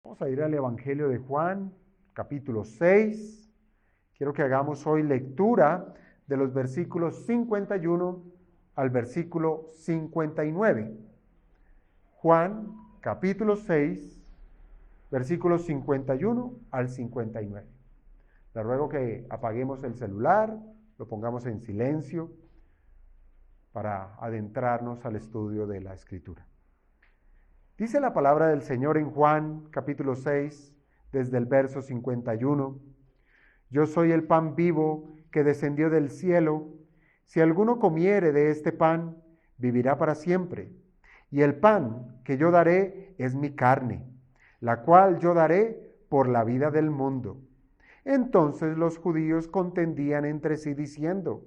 Vamos a ir al Evangelio de Juan, capítulo 6. Quiero que hagamos hoy lectura de los versículos 51 al versículo 59. Juan, capítulo 6, versículos 51 al 59. Le ruego que apaguemos el celular, lo pongamos en silencio para adentrarnos al estudio de la Escritura. Dice la palabra del Señor en Juan, capítulo 6, desde el verso 51. Yo soy el pan vivo que descendió del cielo. Si alguno comiere de este pan, vivirá para siempre. Y el pan que yo daré es mi carne, la cual yo daré por la vida del mundo. Entonces los judíos contendían entre sí diciendo,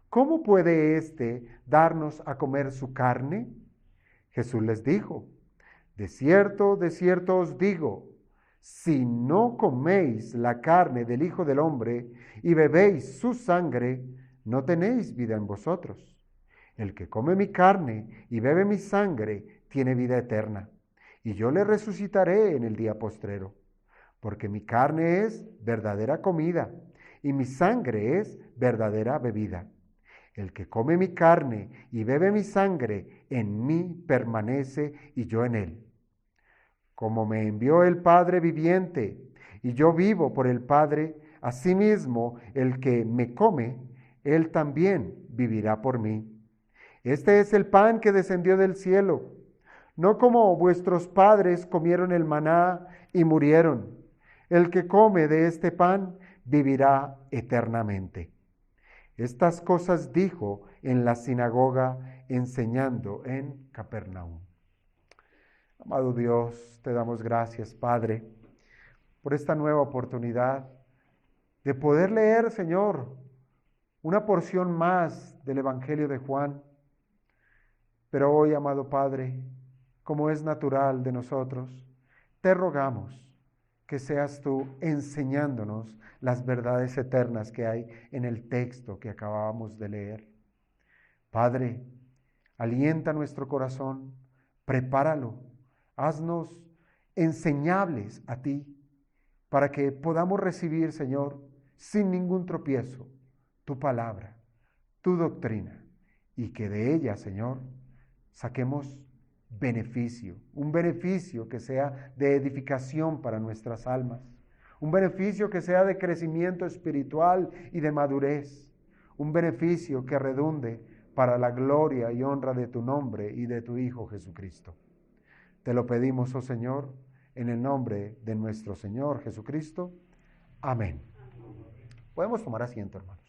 ¿cómo puede éste darnos a comer su carne? Jesús les dijo, de cierto os digo, si no coméis la carne del Hijo del Hombre y bebéis su sangre, no tenéis vida en vosotros. El que come mi carne y bebe mi sangre tiene vida eterna, y yo le resucitaré en el día postrero, porque mi carne es verdadera comida, y mi sangre es verdadera bebida. El que come mi carne y bebe mi sangre, en mí permanece y yo en él. Como me envió el Padre viviente, y yo vivo por el Padre, asimismo el que me come, él también vivirá por mí. Este es el pan que descendió del cielo, no como vuestros padres comieron el maná y murieron. El que come de este pan vivirá eternamente. Estas cosas dijo en la sinagoga, enseñando en Capernaum. Amado Dios, te damos gracias, Padre, por esta nueva oportunidad de poder leer, Señor, una porción más del Evangelio de Juan. Pero hoy, amado Padre, como es natural de nosotros, te rogamos que seas tú enseñándonos las verdades eternas que hay en el texto que acabamos de leer. Padre, alienta nuestro corazón, prepáralo, haznos enseñables a ti, para que podamos recibir, Señor, sin ningún tropiezo, tu palabra, tu doctrina, y que de ella, Señor, saquemos beneficio, un beneficio que sea de edificación para nuestras almas, un beneficio que sea de crecimiento espiritual y de madurez, un beneficio que redunde para la gloria y honra de tu nombre y de tu Hijo Jesucristo. Te lo pedimos, oh Señor, en el nombre de nuestro Señor Jesucristo. Amén. Podemos tomar asiento, hermanos.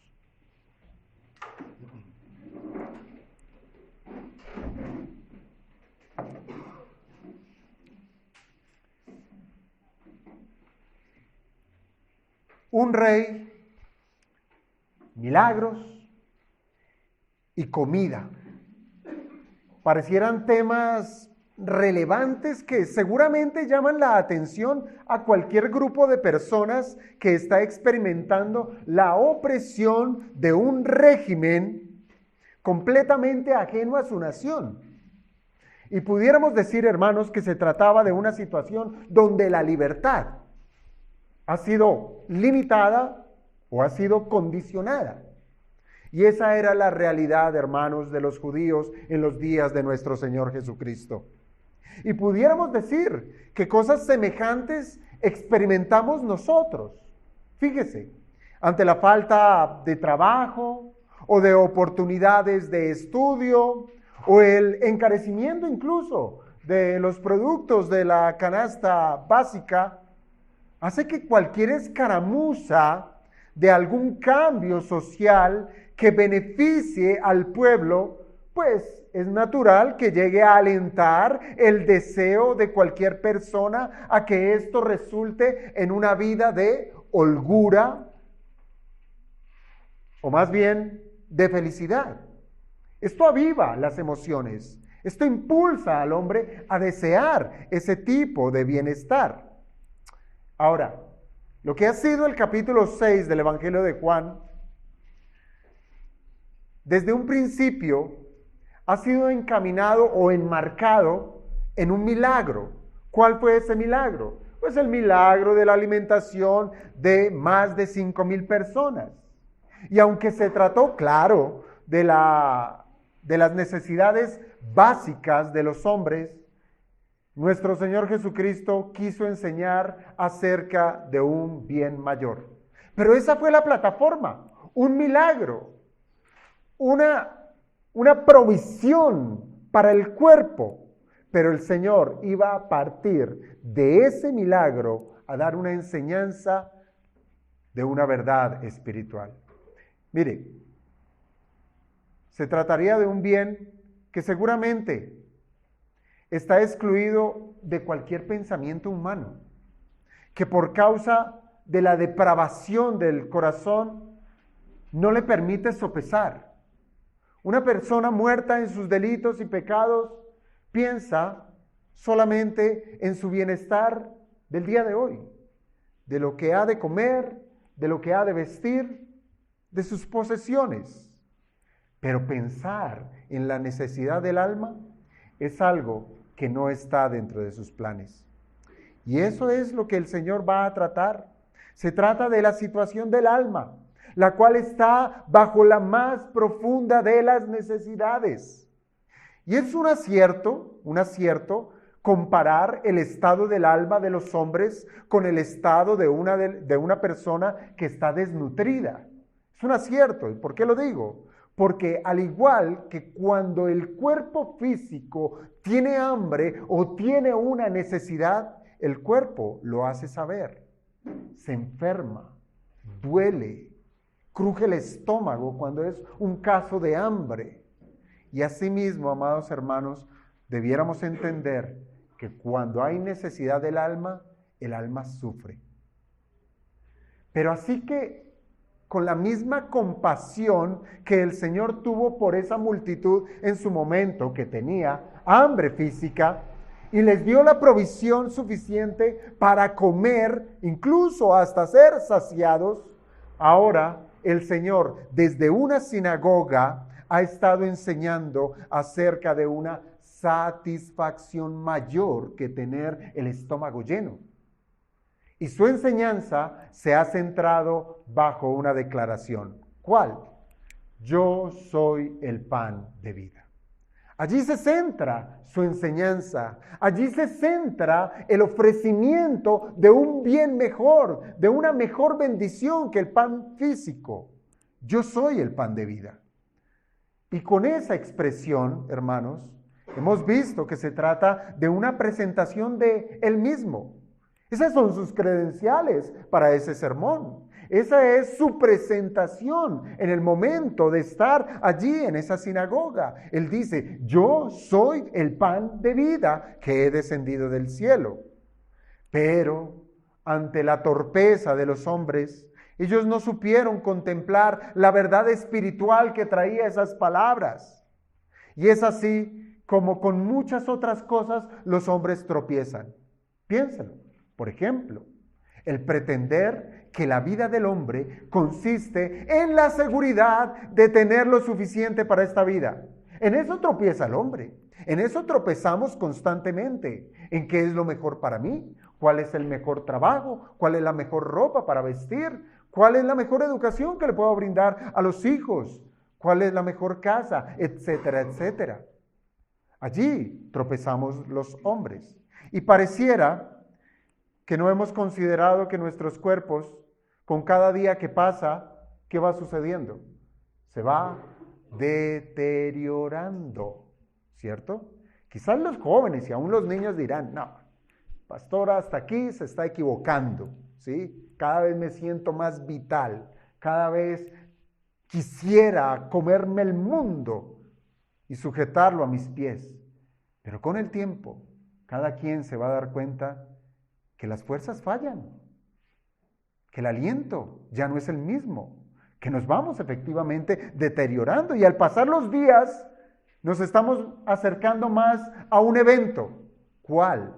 Un rey, milagros y comida. Parecieran temas relevantes que seguramente llaman la atención a cualquier grupo de personas que está experimentando la opresión de un régimen completamente ajeno a su nación. Y pudiéramos decir, hermanos, que se trataba de una situación donde la libertad ha sido limitada o ha sido condicionada. Y esa era la realidad, hermanos, de los judíos en los días de nuestro Señor Jesucristo. Y pudiéramos decir que cosas semejantes experimentamos nosotros. Fíjese, ante la falta de trabajo o de oportunidades de estudio o el encarecimiento incluso de los productos de la canasta básica, hace que cualquier escaramuza de algún cambio social que beneficie al pueblo, pues es natural que llegue a alentar el deseo de cualquier persona a que esto resulte en una vida de holgura, o más bien de felicidad. Esto aviva las emociones, esto impulsa al hombre a desear ese tipo de bienestar. Ahora, lo que ha sido el capítulo 6 del Evangelio de Juan desde un principio ha sido encaminado o enmarcado en un milagro. ¿Cuál fue ese milagro? Pues el milagro de la alimentación de más de 5,000 personas. Y aunque se trató, claro, de las necesidades básicas de los hombres, nuestro Señor Jesucristo quiso enseñar acerca de un bien mayor. Pero esa fue la plataforma, un milagro, una provisión para el cuerpo. Pero el Señor iba a partir de ese milagro a dar una enseñanza de una verdad espiritual. Mire, se trataría de un bien que seguramente está excluido de cualquier pensamiento humano, que por causa de la depravación del corazón no le permite sopesar. Una persona muerta en sus delitos y pecados piensa solamente en su bienestar del día de hoy, de lo que ha de comer, de lo que ha de vestir, de sus posesiones. Pero pensar en la necesidad del alma es algo que no está dentro de sus planes. Y eso es lo que el Señor va a tratar. Se trata de la situación del alma, la cual está bajo la más profunda de las necesidades. Y es un acierto comparar el estado del alma de los hombres con el estado de una persona que está desnutrida. Es un acierto. ¿Y por qué lo digo? Porque al igual que cuando el cuerpo físico tiene hambre o tiene una necesidad, el cuerpo lo hace saber. Se enferma, duele, cruje el estómago cuando es un caso de hambre. Y asimismo, amados hermanos, debiéramos entender que cuando hay necesidad del alma, el alma sufre. Pero así que con la misma compasión que el Señor tuvo por esa multitud en su momento que tenía hambre física y les dio la provisión suficiente para comer, incluso hasta ser saciados, ahora el Señor desde una sinagoga ha estado enseñando acerca de una satisfacción mayor que tener el estómago lleno. Y su enseñanza se ha centrado bajo una declaración. ¿Cuál? Yo soy el pan de vida. Allí se centra su enseñanza. Allí se centra el ofrecimiento de un bien mejor, de una mejor bendición que el pan físico. Yo soy el pan de vida. Y con esa expresión, hermanos, hemos visto que se trata de una presentación de él mismo. Esas son sus credenciales para ese sermón. Esa es su presentación en el momento de estar allí en esa sinagoga. Él dice, yo soy el pan de vida que he descendido del cielo. Pero ante la torpeza de los hombres, ellos no supieron contemplar la verdad espiritual que traía esas palabras. Y es así como con muchas otras cosas los hombres tropiezan. Piénsalo. Por ejemplo, el pretender que la vida del hombre consiste en la seguridad de tener lo suficiente para esta vida. En eso tropieza el hombre. En eso tropezamos constantemente. ¿En qué es lo mejor para mí? ¿Cuál es el mejor trabajo? ¿Cuál es la mejor ropa para vestir? ¿Cuál es la mejor educación que le puedo brindar a los hijos? ¿Cuál es la mejor casa? Etcétera, etcétera. Allí tropezamos los hombres. Y pareciera que no hemos considerado que nuestros cuerpos, con cada día que pasa, ¿qué va sucediendo? Se va deteriorando, ¿cierto? Quizás los jóvenes y aún los niños dirán, no, pastora, hasta aquí se está equivocando, ¿sí? Cada vez me siento más vital, cada vez quisiera comerme el mundo y sujetarlo a mis pies. Pero con el tiempo, cada quien se va a dar cuenta que las fuerzas fallan, que el aliento ya no es el mismo, que nos vamos efectivamente deteriorando y al pasar los días nos estamos acercando más a un evento. ¿Cuál?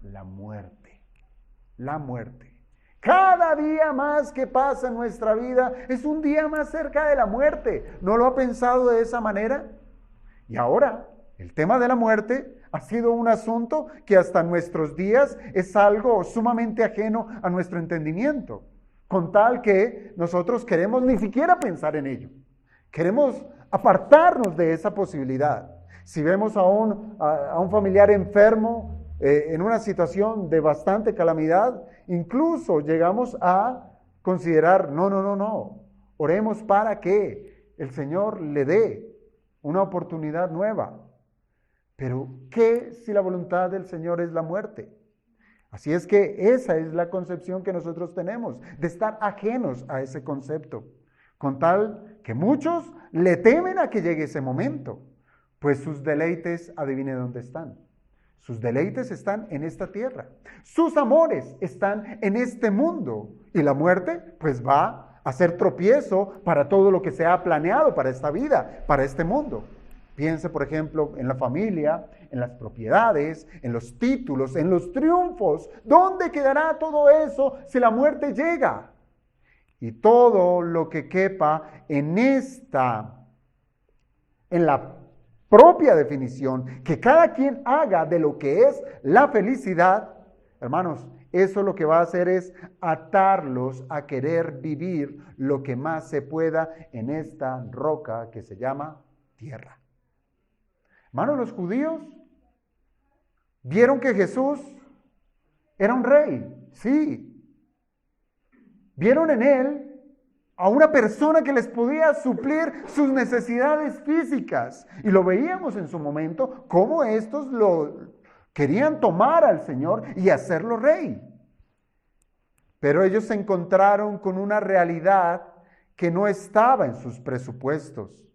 La muerte. La muerte. Cada día más que pasa en nuestra vida es un día más cerca de la muerte. ¿No lo ha pensado de esa manera? Y ahora, el tema de la muerte ha sido un asunto que hasta nuestros días es algo sumamente ajeno a nuestro entendimiento, con tal que nosotros queremos ni siquiera pensar en ello. Queremos apartarnos de esa posibilidad. Si vemos a un familiar enfermo en una situación de bastante calamidad, incluso llegamos a considerar, no, oremos para que el Señor le dé una oportunidad nueva. Pero, ¿qué si la voluntad del Señor es la muerte? Así es que esa es la concepción que nosotros tenemos, de estar ajenos a ese concepto, con tal que muchos le temen a que llegue ese momento, pues sus deleites, adivine dónde están. Sus deleites están en esta tierra, sus amores están en este mundo, y la muerte pues va a ser tropiezo para todo lo que se ha planeado para esta vida, para este mundo. Piense, por ejemplo, en la familia, en las propiedades, en los títulos, en los triunfos. ¿Dónde quedará todo eso si la muerte llega? Y todo lo que quepa en la propia definición, que cada quien haga de lo que es la felicidad, hermanos, eso lo que va a hacer es atarlos a querer vivir lo que más se pueda en esta roca que se llama tierra. Hermanos, los judíos vieron que Jesús era un rey, sí. Vieron en él a una persona que les podía suplir sus necesidades físicas. Y lo veíamos en su momento, cómo estos lo querían tomar al Señor y hacerlo rey. Pero ellos se encontraron con una realidad que no estaba en sus presupuestos.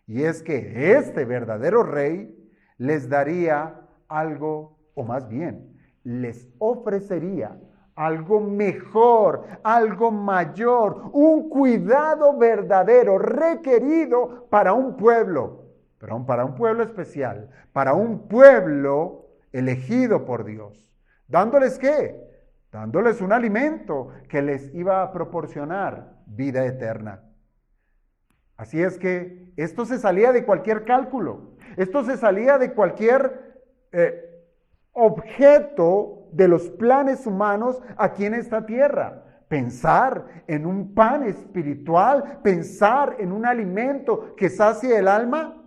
Y es que este verdadero rey les daría algo, o más bien, les ofrecería algo mejor, algo mayor, un cuidado verdadero requerido para un pueblo, pero para un pueblo especial, para un pueblo elegido por Dios. ¿Dándoles qué? Dándoles un alimento que les iba a proporcionar vida eterna. Así es que esto se salía de cualquier cálculo, esto se salía de cualquier objeto de los planes humanos aquí en esta tierra. Pensar en un pan espiritual, pensar en un alimento que sacie el alma.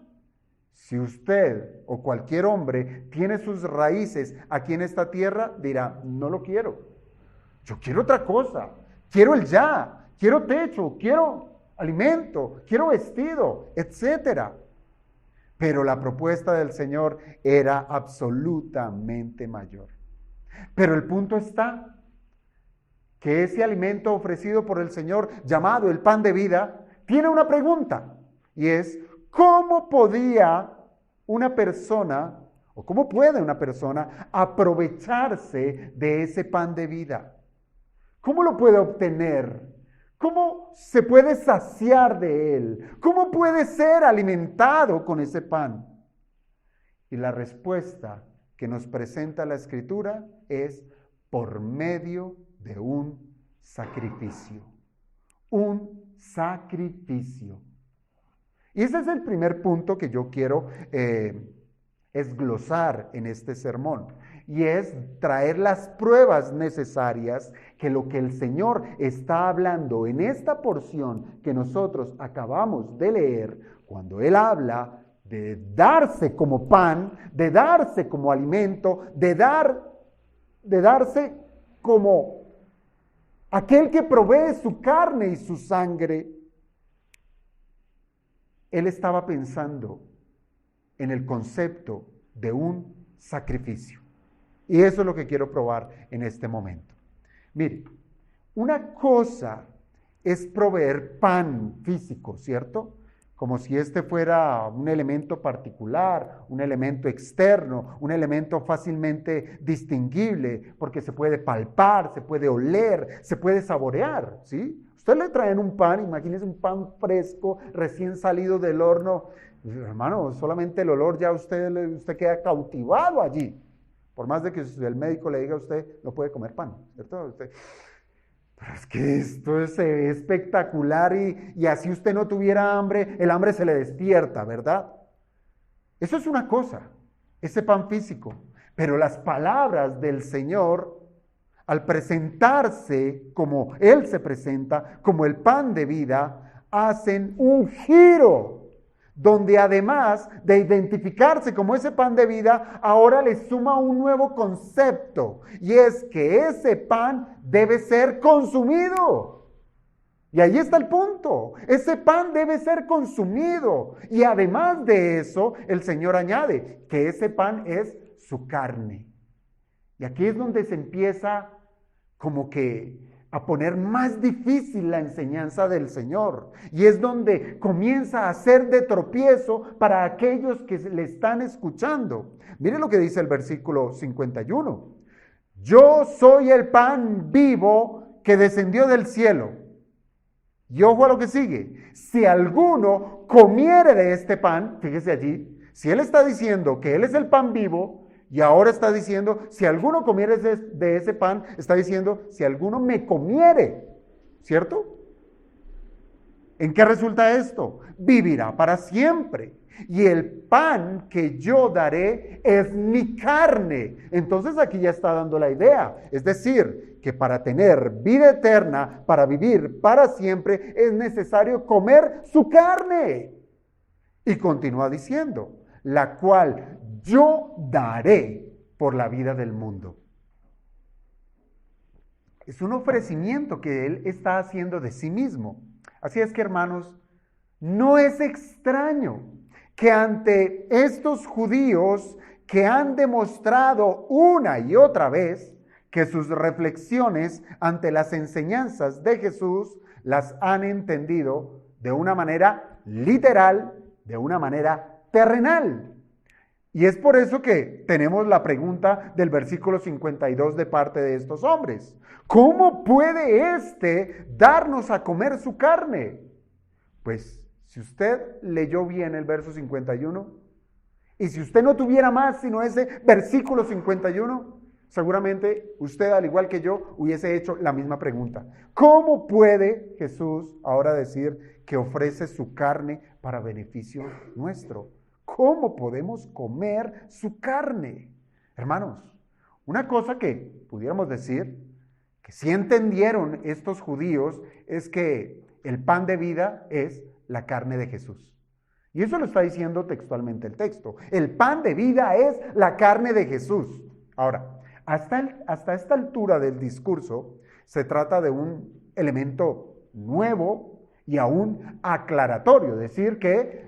Si usted o cualquier hombre tiene sus raíces aquí en esta tierra, dirá, no lo quiero. Yo quiero otra cosa, quiero el ya, quiero techo, quiero alimento, quiero vestido, etcétera. Pero la propuesta del Señor era absolutamente mayor. Pero el punto está que ese alimento ofrecido por el Señor, llamado el pan de vida, tiene una pregunta, y es, ¿cómo podía una persona, o cómo puede una persona aprovecharse de ese pan de vida? ¿Cómo lo puede obtener? ¿Cómo se puede saciar de él? ¿Cómo puede ser alimentado con ese pan? Y la respuesta que nos presenta la Escritura es por medio de un sacrificio. Un sacrificio. Y ese es el primer punto que yo quiero esglosar en este sermón. Y es traer las pruebas necesarias que lo que el Señor está hablando en esta porción que nosotros acabamos de leer, cuando Él habla de darse como pan, de darse como alimento, de darse como aquel que provee su carne y su sangre. Él estaba pensando en el concepto de un sacrificio. Y eso es lo que quiero probar en este momento. Mire, una cosa es proveer pan físico, ¿cierto? Como si este fuera un elemento particular, un elemento externo, un elemento fácilmente distinguible, porque se puede palpar, se puede oler, se puede saborear, ¿sí? Usted le traen un pan, imagínese un pan fresco, recién salido del horno. Hermano, solamente el olor ya usted queda cautivado allí. Por más de que el médico le diga a usted, no puede comer pan, ¿cierto? Pero es que esto se ve espectacular y así usted no tuviera hambre, el hambre se le despierta, ¿verdad? Eso es una cosa, ese pan físico. Pero las palabras del Señor, al presentarse como Él se presenta, como el pan de vida, hacen un giro, donde además de identificarse como ese pan de vida, ahora le suma un nuevo concepto, y es que ese pan debe ser consumido. Y ahí está el punto. Ese pan debe ser consumido. Y además de eso, el Señor añade que ese pan es su carne. Y aquí es donde se empieza como que a poner más difícil la enseñanza del Señor. Y es donde comienza a ser de tropiezo para aquellos que le están escuchando. Mire lo que dice el versículo 51. Yo soy el pan vivo que descendió del cielo. Y ojo a lo que sigue. Si alguno comiere de este pan, fíjese allí, si él está diciendo que él es el pan vivo, y ahora está diciendo, si alguno comiere de ese pan, está diciendo, si alguno me comiere, ¿cierto? ¿En qué resulta esto? Vivirá para siempre. Y el pan que yo daré es mi carne. Entonces aquí ya está dando la idea. Es decir, que para tener vida eterna, para vivir para siempre, es necesario comer su carne. Y continúa diciendo, la cual yo daré por la vida del mundo. Es un ofrecimiento que Él está haciendo de sí mismo. Así es que, hermanos, no es extraño que ante estos judíos que han demostrado una y otra vez que sus reflexiones ante las enseñanzas de Jesús las han entendido de una manera literal, de una manera terrenal. Y es por eso que tenemos la pregunta del versículo 52 de parte de estos hombres. ¿Cómo puede éste darnos a comer su carne? Pues si usted leyó bien el verso 51, y si usted no tuviera más sino ese versículo 51, seguramente usted, al igual que yo, hubiese hecho la misma pregunta. ¿Cómo puede Jesús ahora decir que ofrece su carne para beneficio nuestro? ¿Cómo podemos comer su carne? Hermanos, una cosa que pudiéramos decir, que sí entendieron estos judíos, es que el pan de vida es la carne de Jesús. Y eso lo está diciendo textualmente el texto. El pan de vida es la carne de Jesús. Ahora, hasta esta altura del discurso, se trata de un elemento nuevo y aún aclaratorio, decir que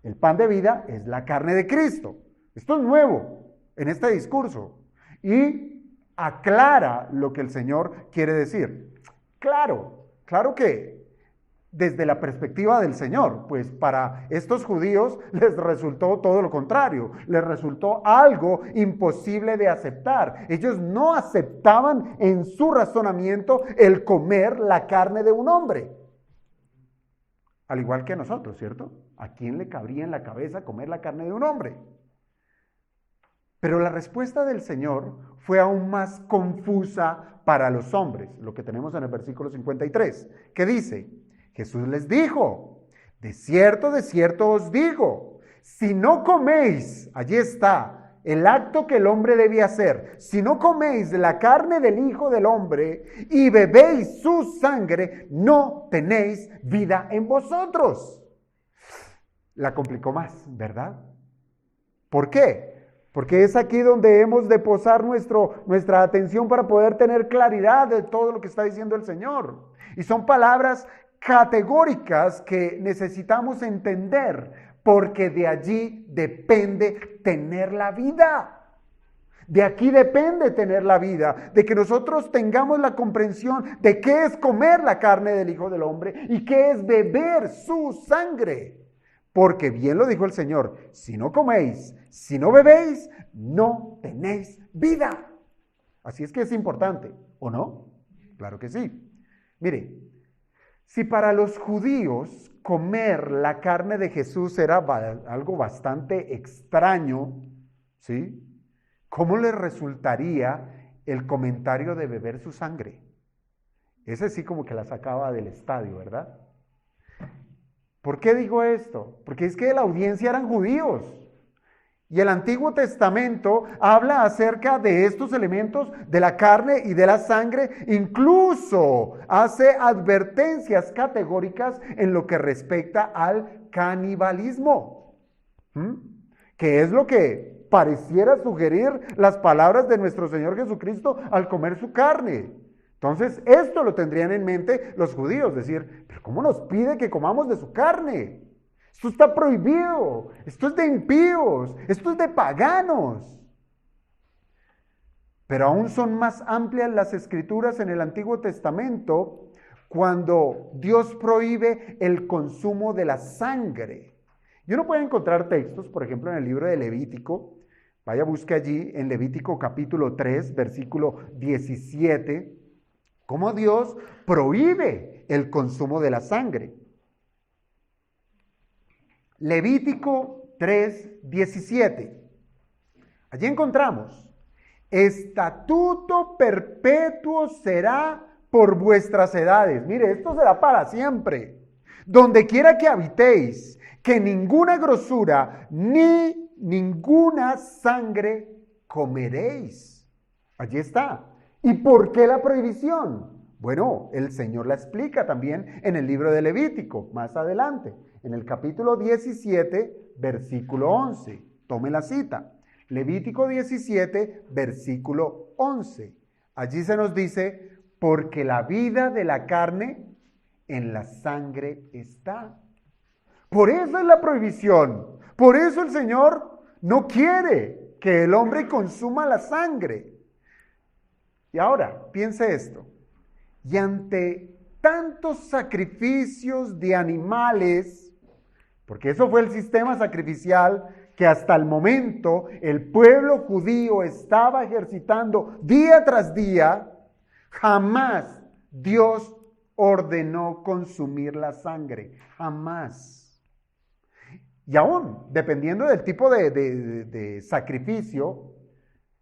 el pan de vida es la carne de Cristo. Esto es nuevo en este discurso y aclara lo que el Señor quiere decir. Claro que desde la perspectiva del Señor, pues para estos judíos les resultó todo lo contrario, les resultó algo imposible de aceptar. Ellos no aceptaban en su razonamiento el comer la carne de un hombre. Al igual que nosotros, ¿cierto? ¿A quién le cabría en la cabeza comer la carne de un hombre? Pero la respuesta del Señor fue aún más confusa para los hombres, lo que tenemos en el versículo 53, que dice, Jesús les dijo, de cierto os digo, si no coméis, allí está, el acto que el hombre debe hacer, si no coméis la carne del Hijo del Hombre y bebéis su sangre, no tenéis vida en vosotros. La complicó más, ¿verdad? ¿Por qué? Porque es aquí donde hemos de posar nuestra atención para poder tener claridad de todo lo que está diciendo el Señor. Y son palabras categóricas que necesitamos entender, porque de allí depende tener la vida. De aquí depende tener la vida, de que nosotros tengamos la comprensión de qué es comer la carne del Hijo del Hombre y qué es beber su sangre. Porque bien lo dijo el Señor, si no coméis, si no bebéis, no tenéis vida. Así es que es importante, ¿o no? Claro que sí. Mire, si para los judíos comer la carne de Jesús era algo bastante extraño, ¿sí? ¿Cómo les resultaría el comentario de beber su sangre? Ese sí como que la sacaba del estadio, ¿verdad? ¿Por qué digo esto? Porque es que la audiencia eran judíos. Y el Antiguo Testamento habla acerca de estos elementos de la carne y de la sangre, incluso hace advertencias categóricas en lo que respecta al canibalismo. Que es lo que pareciera sugerir las palabras de nuestro Señor Jesucristo al comer su carne. Entonces, esto lo tendrían en mente los judíos, decir, ¿pero cómo nos pide que comamos de su carne? Esto está prohibido, esto es de impíos, esto es de paganos. Pero aún son más amplias las escrituras en el Antiguo Testamento cuando Dios prohíbe el consumo de la sangre. Y uno puede encontrar textos, por ejemplo, en el libro de Levítico. Vaya, busque allí en Levítico capítulo 3, versículo 17, cómo Dios prohíbe el consumo de la sangre. Levítico 3:17. Allí encontramos, estatuto perpetuo será por vuestras edades. Mire, esto será para siempre. Donde quiera que habitéis, que ninguna grosura ni ninguna sangre comeréis. Allí está. ¿Y por qué la prohibición? Bueno, el Señor la explica también en el libro de Levítico, más adelante. En el capítulo 17, versículo 11. Tome la cita. Levítico 17, versículo 11. Allí se nos dice, porque la vida de la carne en la sangre está. Por eso es la prohibición. Por eso el Señor no quiere que el hombre consuma la sangre. Y ahora, piense esto. Y ante tantos sacrificios de animales, porque eso fue el sistema sacrificial que hasta el momento el pueblo judío estaba ejercitando día tras día, jamás Dios ordenó consumir la sangre, jamás. Y aún, dependiendo del tipo de sacrificio,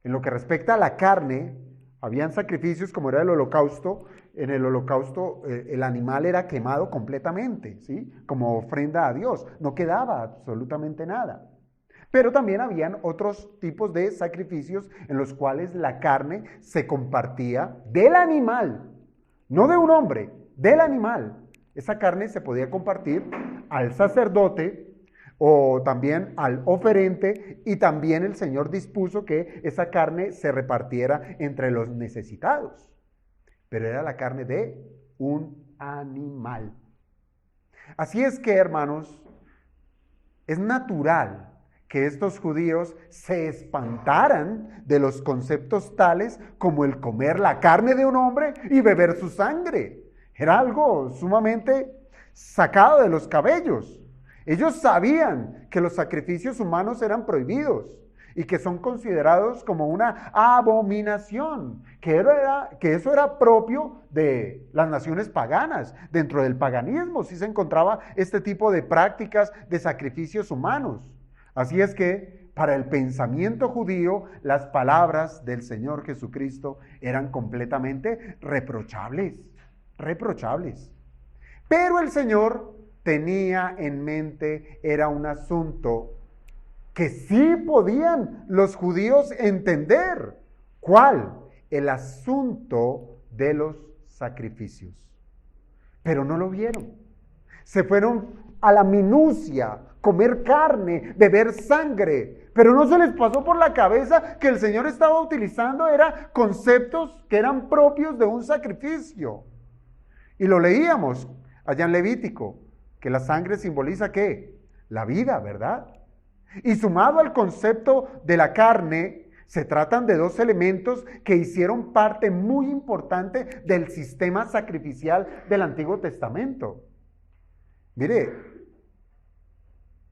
en lo que respecta a la carne, habían sacrificios como era el holocausto. En el holocausto el animal era quemado completamente, ¿sí? Como ofrenda a Dios, no quedaba absolutamente nada. Pero también habían otros tipos de sacrificios en los cuales la carne se compartía del animal, no de un hombre, del animal. Esa carne se podía compartir al sacerdote o también al oferente, y también el Señor dispuso que esa carne se repartiera entre los necesitados. Pero era la carne de un animal. Así es que, hermanos, es natural que estos judíos se espantaran de los conceptos tales como el comer la carne de un hombre y beber su sangre. Era algo sumamente sacado de los cabellos. Ellos sabían que los sacrificios humanos eran prohibidos y que son considerados como una abominación, que eso era propio de las naciones paganas. Dentro del paganismo sí se encontraba este tipo de prácticas de sacrificios humanos. Así es que para el pensamiento judío las palabras del Señor Jesucristo eran completamente reprochables. Pero el Señor tenía en mente, era un asunto que sí podían los judíos entender. ¿Cuál? El asunto de los sacrificios. Pero no lo vieron. Se fueron a la minucia, comer carne, beber sangre. Pero no se les pasó por la cabeza que el Señor estaba utilizando era conceptos que eran propios de un sacrificio. Y lo leíamos allá en Levítico, que la sangre simboliza ¿qué? La vida, ¿verdad? Y sumado al concepto de la carne, se tratan de dos elementos que hicieron parte muy importante del sistema sacrificial del Antiguo Testamento. Mire,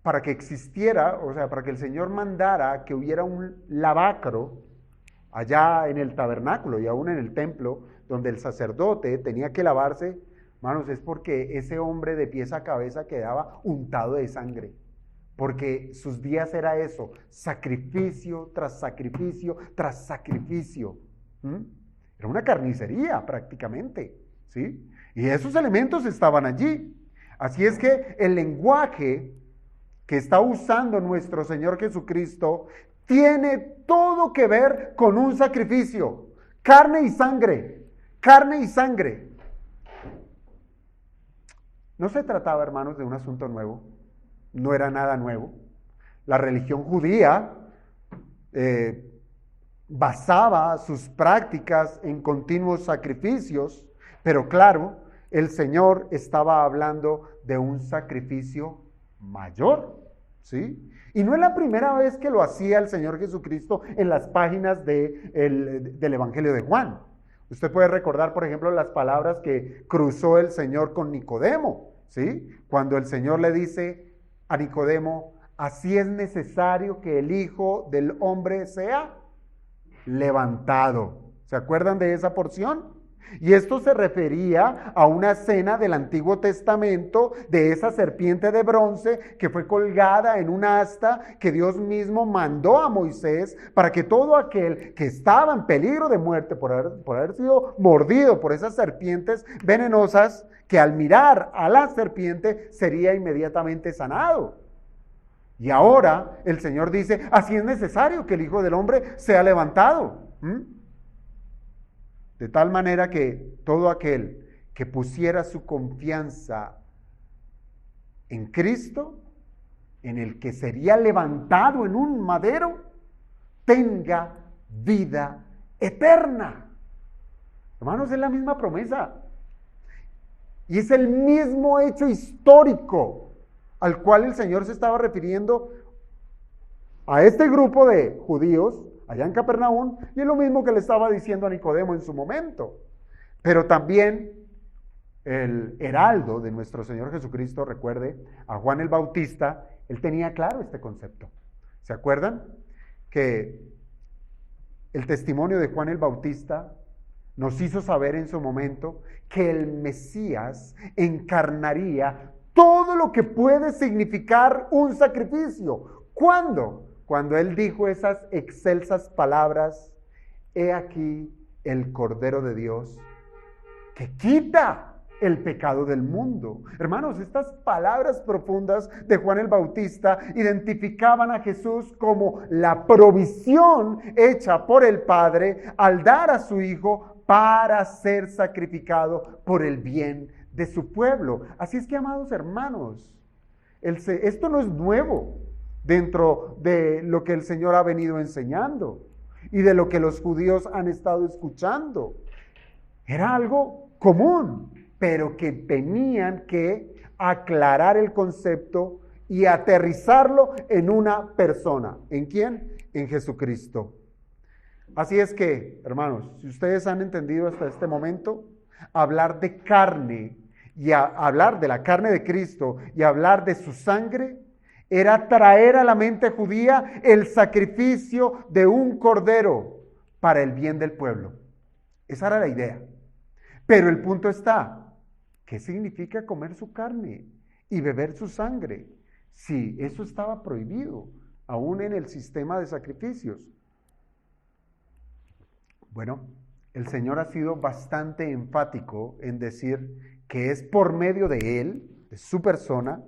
para que existiera, o sea, para que el Señor mandara que hubiera un lavacro allá en el tabernáculo y aún en el templo, donde el sacerdote tenía que lavarse, hermanos, es porque ese hombre de pies a cabeza quedaba untado de sangre. Porque sus días era eso, sacrificio tras sacrificio tras sacrificio. Era una carnicería prácticamente. ¿sí? Y esos elementos estaban allí. Así es que el lenguaje que está usando nuestro Señor Jesucristo tiene todo que ver con un sacrificio, carne y sangre, carne y sangre. No se trataba, hermanos, de un asunto nuevo, no era nada nuevo. La religión judía basaba sus prácticas en continuos sacrificios, pero claro, el Señor estaba hablando de un sacrificio mayor, ¿sí? Y no es la primera vez que lo hacía el Señor Jesucristo en las páginas del Evangelio de Juan. Usted puede recordar, por ejemplo, las palabras que cruzó el Señor con Nicodemo, ¿sí? Cuando el Señor le dice a Nicodemo, así es necesario que el Hijo del Hombre sea levantado. ¿Se acuerdan de esa porción? Y esto se refería a una escena del Antiguo Testamento de esa serpiente de bronce que fue colgada en un asta que Dios mismo mandó a Moisés para que todo aquel que estaba en peligro de muerte por haber sido mordido por esas serpientes venenosas, que al mirar a la serpiente sería inmediatamente sanado. Y ahora el Señor dice, así es necesario que el Hijo del Hombre sea levantado. De tal manera que todo aquel que pusiera su confianza en Cristo, en el que sería levantado en un madero, tenga vida eterna. Hermanos, es la misma promesa. Y es el mismo hecho histórico al cual el Señor se estaba refiriendo a este grupo de judíos allá en Capernaum, y es lo mismo que le estaba diciendo a Nicodemo en su momento. Pero también el heraldo de nuestro Señor Jesucristo, recuerde, a Juan el Bautista, él tenía claro este concepto. ¿Se acuerdan? Que el testimonio de Juan el Bautista nos hizo saber en su momento que el Mesías encarnaría todo lo que puede significar un sacrificio. ¿Cuándo? Cuando él dijo esas excelsas palabras, he aquí el Cordero de Dios que quita el pecado del mundo. Hermanos, estas palabras profundas de Juan el Bautista identificaban a Jesús como la provisión hecha por el Padre al dar a su Hijo para ser sacrificado por el bien de su pueblo. Así es que, amados hermanos, esto no es nuevo dentro de lo que el Señor ha venido enseñando y de lo que los judíos han estado escuchando. Era algo común, pero que tenían que aclarar el concepto y aterrizarlo en una persona. ¿En quién? En Jesucristo. Así es que, hermanos, si ustedes han entendido hasta este momento, hablar de carne y hablar de la carne de Cristo y hablar de su sangre era traer a la mente judía el sacrificio de un cordero para el bien del pueblo. Esa era la idea. Pero el punto está, ¿qué significa comer su carne y beber su sangre? Sí, eso estaba prohibido, aún en el sistema de sacrificios. Bueno, el Señor ha sido bastante enfático en decir que es por medio de Él, de su persona,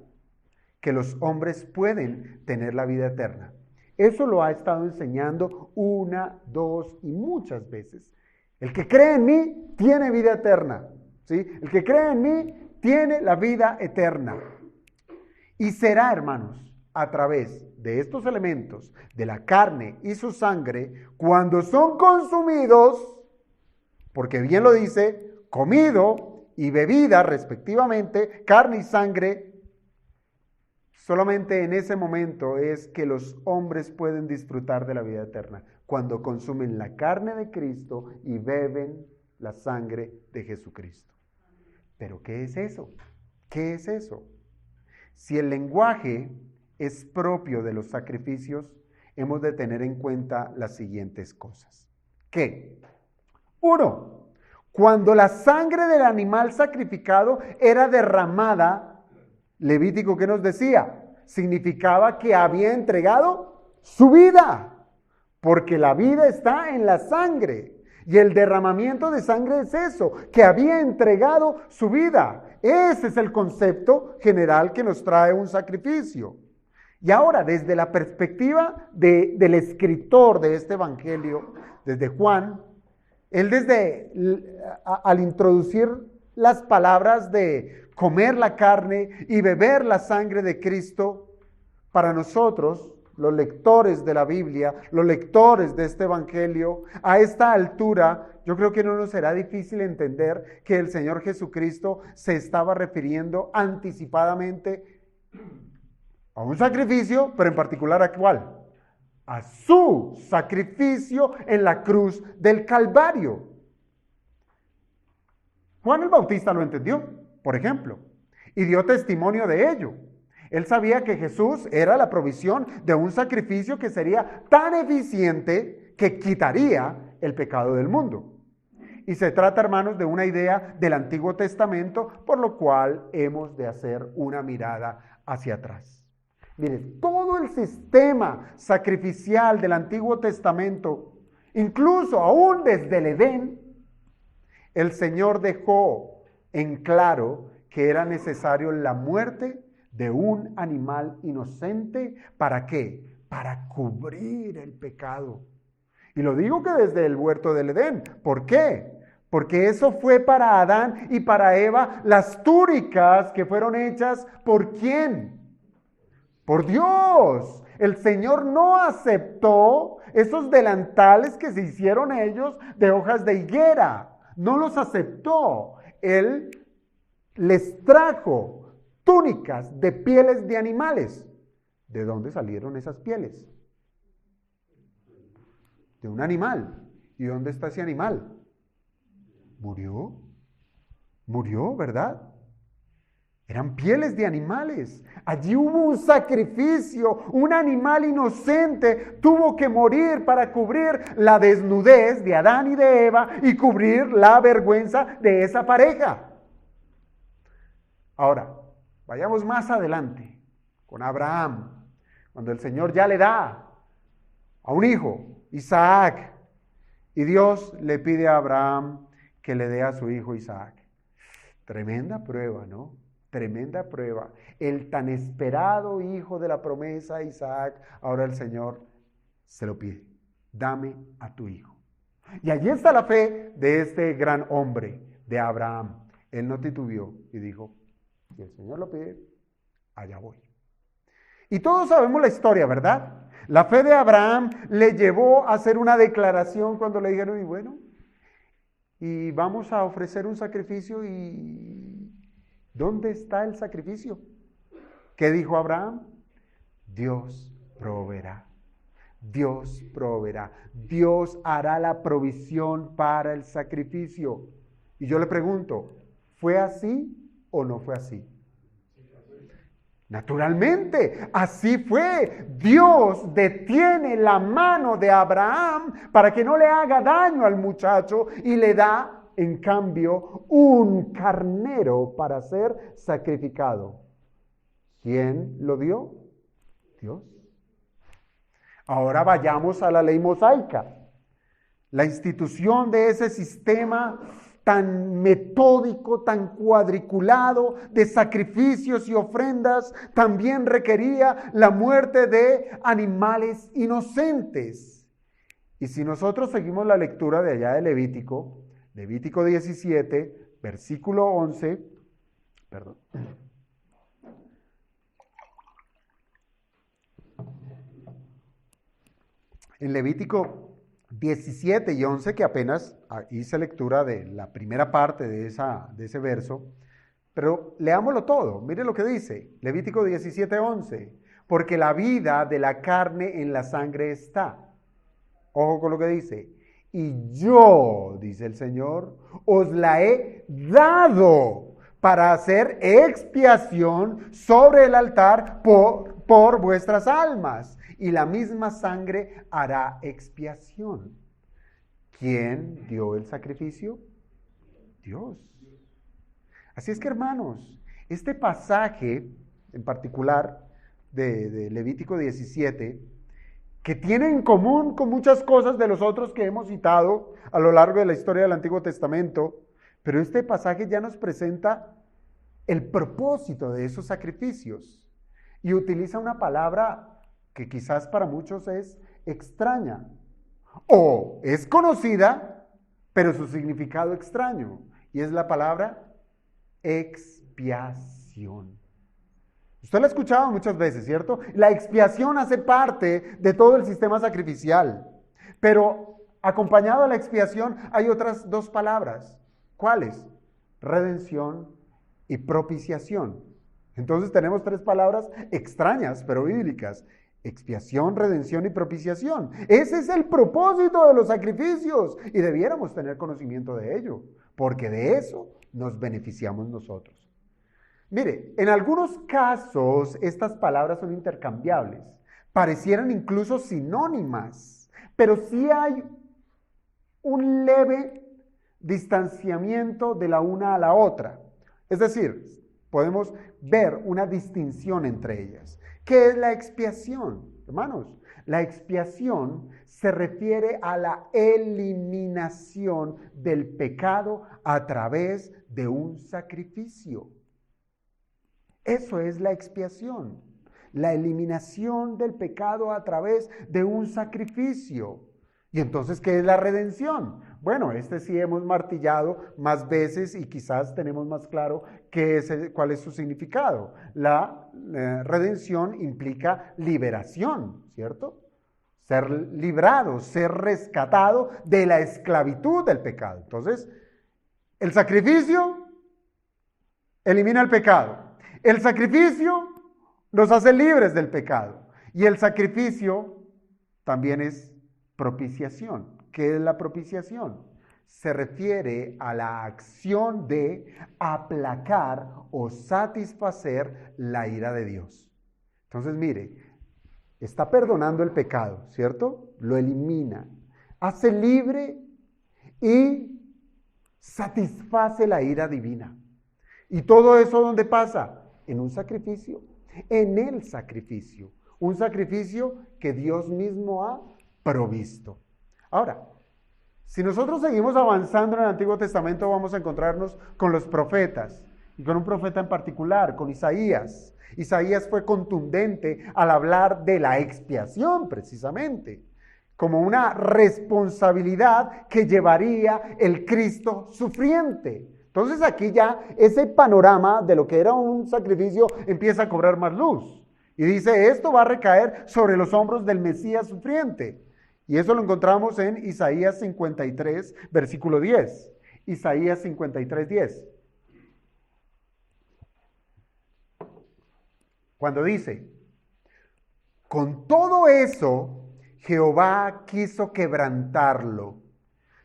que los hombres pueden tener la vida eterna. Eso lo ha estado enseñando una, dos y muchas veces. El que cree en mí tiene vida eterna, ¿sí? El que cree en mí tiene la vida eterna. Y será, hermanos, a través de estos elementos, de la carne y su sangre, cuando son consumidos, porque bien lo dice, comido y bebida respectivamente, carne y sangre, solamente en ese momento es que los hombres pueden disfrutar de la vida eterna, cuando consumen la carne de Cristo y beben la sangre de Jesucristo. ¿Pero qué es eso? ¿Qué es eso? Si el lenguaje es propio de los sacrificios, hemos de tener en cuenta las siguientes cosas. ¿Qué? 1. Cuando la sangre del animal sacrificado era derramada, Levítico, ¿qué nos decía? Significaba que había entregado su vida, porque la vida está en la sangre. Y el derramamiento de sangre es eso, que había entregado su vida. Ese es el concepto general que nos trae un sacrificio. Y ahora, desde la perspectiva del escritor de este evangelio, desde Juan, él al introducir las palabras de comer la carne y beber la sangre de Cristo, para nosotros, los lectores de la Biblia, los lectores de este evangelio, a esta altura, yo creo que no nos será difícil entender que el Señor Jesucristo se estaba refiriendo anticipadamente a un sacrificio, pero en particular ¿a cuál? A su sacrificio en la cruz del Calvario. Juan el Bautista lo entendió, por ejemplo, y dio testimonio de ello. Él sabía que Jesús era la provisión de un sacrificio que sería tan eficiente que quitaría el pecado del mundo. Y se trata, hermanos, de una idea del Antiguo Testamento, por lo cual hemos de hacer una mirada hacia atrás. Mire, todo el sistema sacrificial del Antiguo Testamento, incluso aún desde el Edén, el Señor dejó en claro que era necesario la muerte de un animal inocente. ¿Para qué? Para cubrir el pecado. Y lo digo que desde el huerto del Edén. ¿Por qué? Porque eso fue para Adán y para Eva las túnicas que fueron hechas ¿por quién? Por Dios. El Señor no aceptó esos delantales que se hicieron ellos de hojas de higuera. No los aceptó. Él les trajo túnicas de pieles de animales. ¿De dónde salieron esas pieles? De un animal. ¿Y dónde está ese animal? Murió. Murió, ¿verdad? Eran pieles de animales. Allí hubo un sacrificio. Un animal inocente tuvo que morir para cubrir la desnudez de Adán y de Eva y cubrir la vergüenza de esa pareja. Ahora, vayamos más adelante con Abraham, cuando el Señor ya le da a un hijo, Isaac, y Dios le pide a Abraham que le dé a su hijo Isaac. Tremenda prueba, ¿no? Tremenda prueba. El tan esperado hijo de la promesa, Isaac, ahora el Señor se lo pide. Dame a tu hijo. Y allí está la fe de este gran hombre, de Abraham. Él no titubeó y dijo, si el Señor lo pide, allá voy. Y todos sabemos la historia, ¿verdad? La fe de Abraham le llevó a hacer una declaración cuando le dijeron, y bueno, y vamos a ofrecer un sacrificio, y ¿dónde está el sacrificio? ¿Qué dijo Abraham? Dios proveerá. Dios proveerá. Dios hará la provisión para el sacrificio. Y yo le pregunto, ¿fue así o no fue así? Naturalmente, así fue. Dios detiene la mano de Abraham para que no le haga daño al muchacho y le da, en cambio, un carnero para ser sacrificado. ¿Quién lo dio? Dios. Ahora vayamos a la ley mosaica. La institución de ese sistema tan metódico, tan cuadriculado de sacrificios y ofrendas, también requería la muerte de animales inocentes. Y si nosotros seguimos la lectura de allá de Levítico 17, versículo 11, perdón. En Levítico 17 y 11, que apenas hice lectura de la primera parte de ese verso, pero leámoslo todo. Mire lo que dice, Levítico 17, 11. Porque la vida de la carne en la sangre está. Ojo con lo que dice. Y yo, dice el Señor, os la he dado para hacer expiación sobre el altar por vuestras almas. Y la misma sangre hará expiación. ¿Quién dio el sacrificio? Dios. Así es que, hermanos, este pasaje en particular de Levítico 17 que tiene en común con muchas cosas de los otros que hemos citado a lo largo de la historia del Antiguo Testamento, pero este pasaje ya nos presenta el propósito de esos sacrificios y utiliza una palabra que quizás para muchos es extraña o es conocida, pero su significado extraño, y es la palabra expiación. Usted lo ha escuchado muchas veces, ¿cierto? La expiación hace parte de todo el sistema sacrificial, pero acompañado a la expiación hay otras dos palabras. ¿Cuáles? Redención y propiciación. Entonces tenemos tres palabras extrañas, pero bíblicas: expiación, redención y propiciación. Ese es el propósito de los sacrificios y debiéramos tener conocimiento de ello, porque de eso nos beneficiamos nosotros. Mire, en algunos casos estas palabras son intercambiables, parecieran incluso sinónimas, pero sí hay un leve distanciamiento de la una a la otra. Es decir, podemos ver una distinción entre ellas. ¿Qué es la expiación? Hermanos, la expiación se refiere a la eliminación del pecado a través de un sacrificio. Eso es la expiación, la eliminación del pecado a través de un sacrificio. ¿Y entonces qué es la redención? Bueno, sí hemos martillado más veces y quizás tenemos más claro cuál es su significado. La redención implica liberación, ¿cierto? Ser librado, ser rescatado de la esclavitud del pecado. Entonces, el sacrificio elimina el pecado. El sacrificio nos hace libres del pecado. Y el sacrificio también es propiciación. ¿Qué es la propiciación? Se refiere a la acción de aplacar o satisfacer la ira de Dios. Entonces, mire, está perdonando el pecado, ¿cierto? Lo elimina, hace libre y satisface la ira divina. ¿Y todo eso dónde pasa? En un sacrificio, en el sacrificio. Un sacrificio que Dios mismo ha provisto. Ahora, si nosotros seguimos avanzando en el Antiguo Testamento, vamos a encontrarnos con los profetas, y con un profeta en particular, con Isaías. Isaías fue contundente al hablar de la expiación, precisamente, como una responsabilidad que llevaría el Cristo sufriente. Entonces aquí ya ese panorama de lo que era un sacrificio empieza a cobrar más luz. Y dice, esto va a recaer sobre los hombros del Mesías sufriente. Y eso lo encontramos en Isaías 53, versículo 10. Isaías 53, 10. Cuando dice, con todo eso, Jehová quiso quebrantarlo,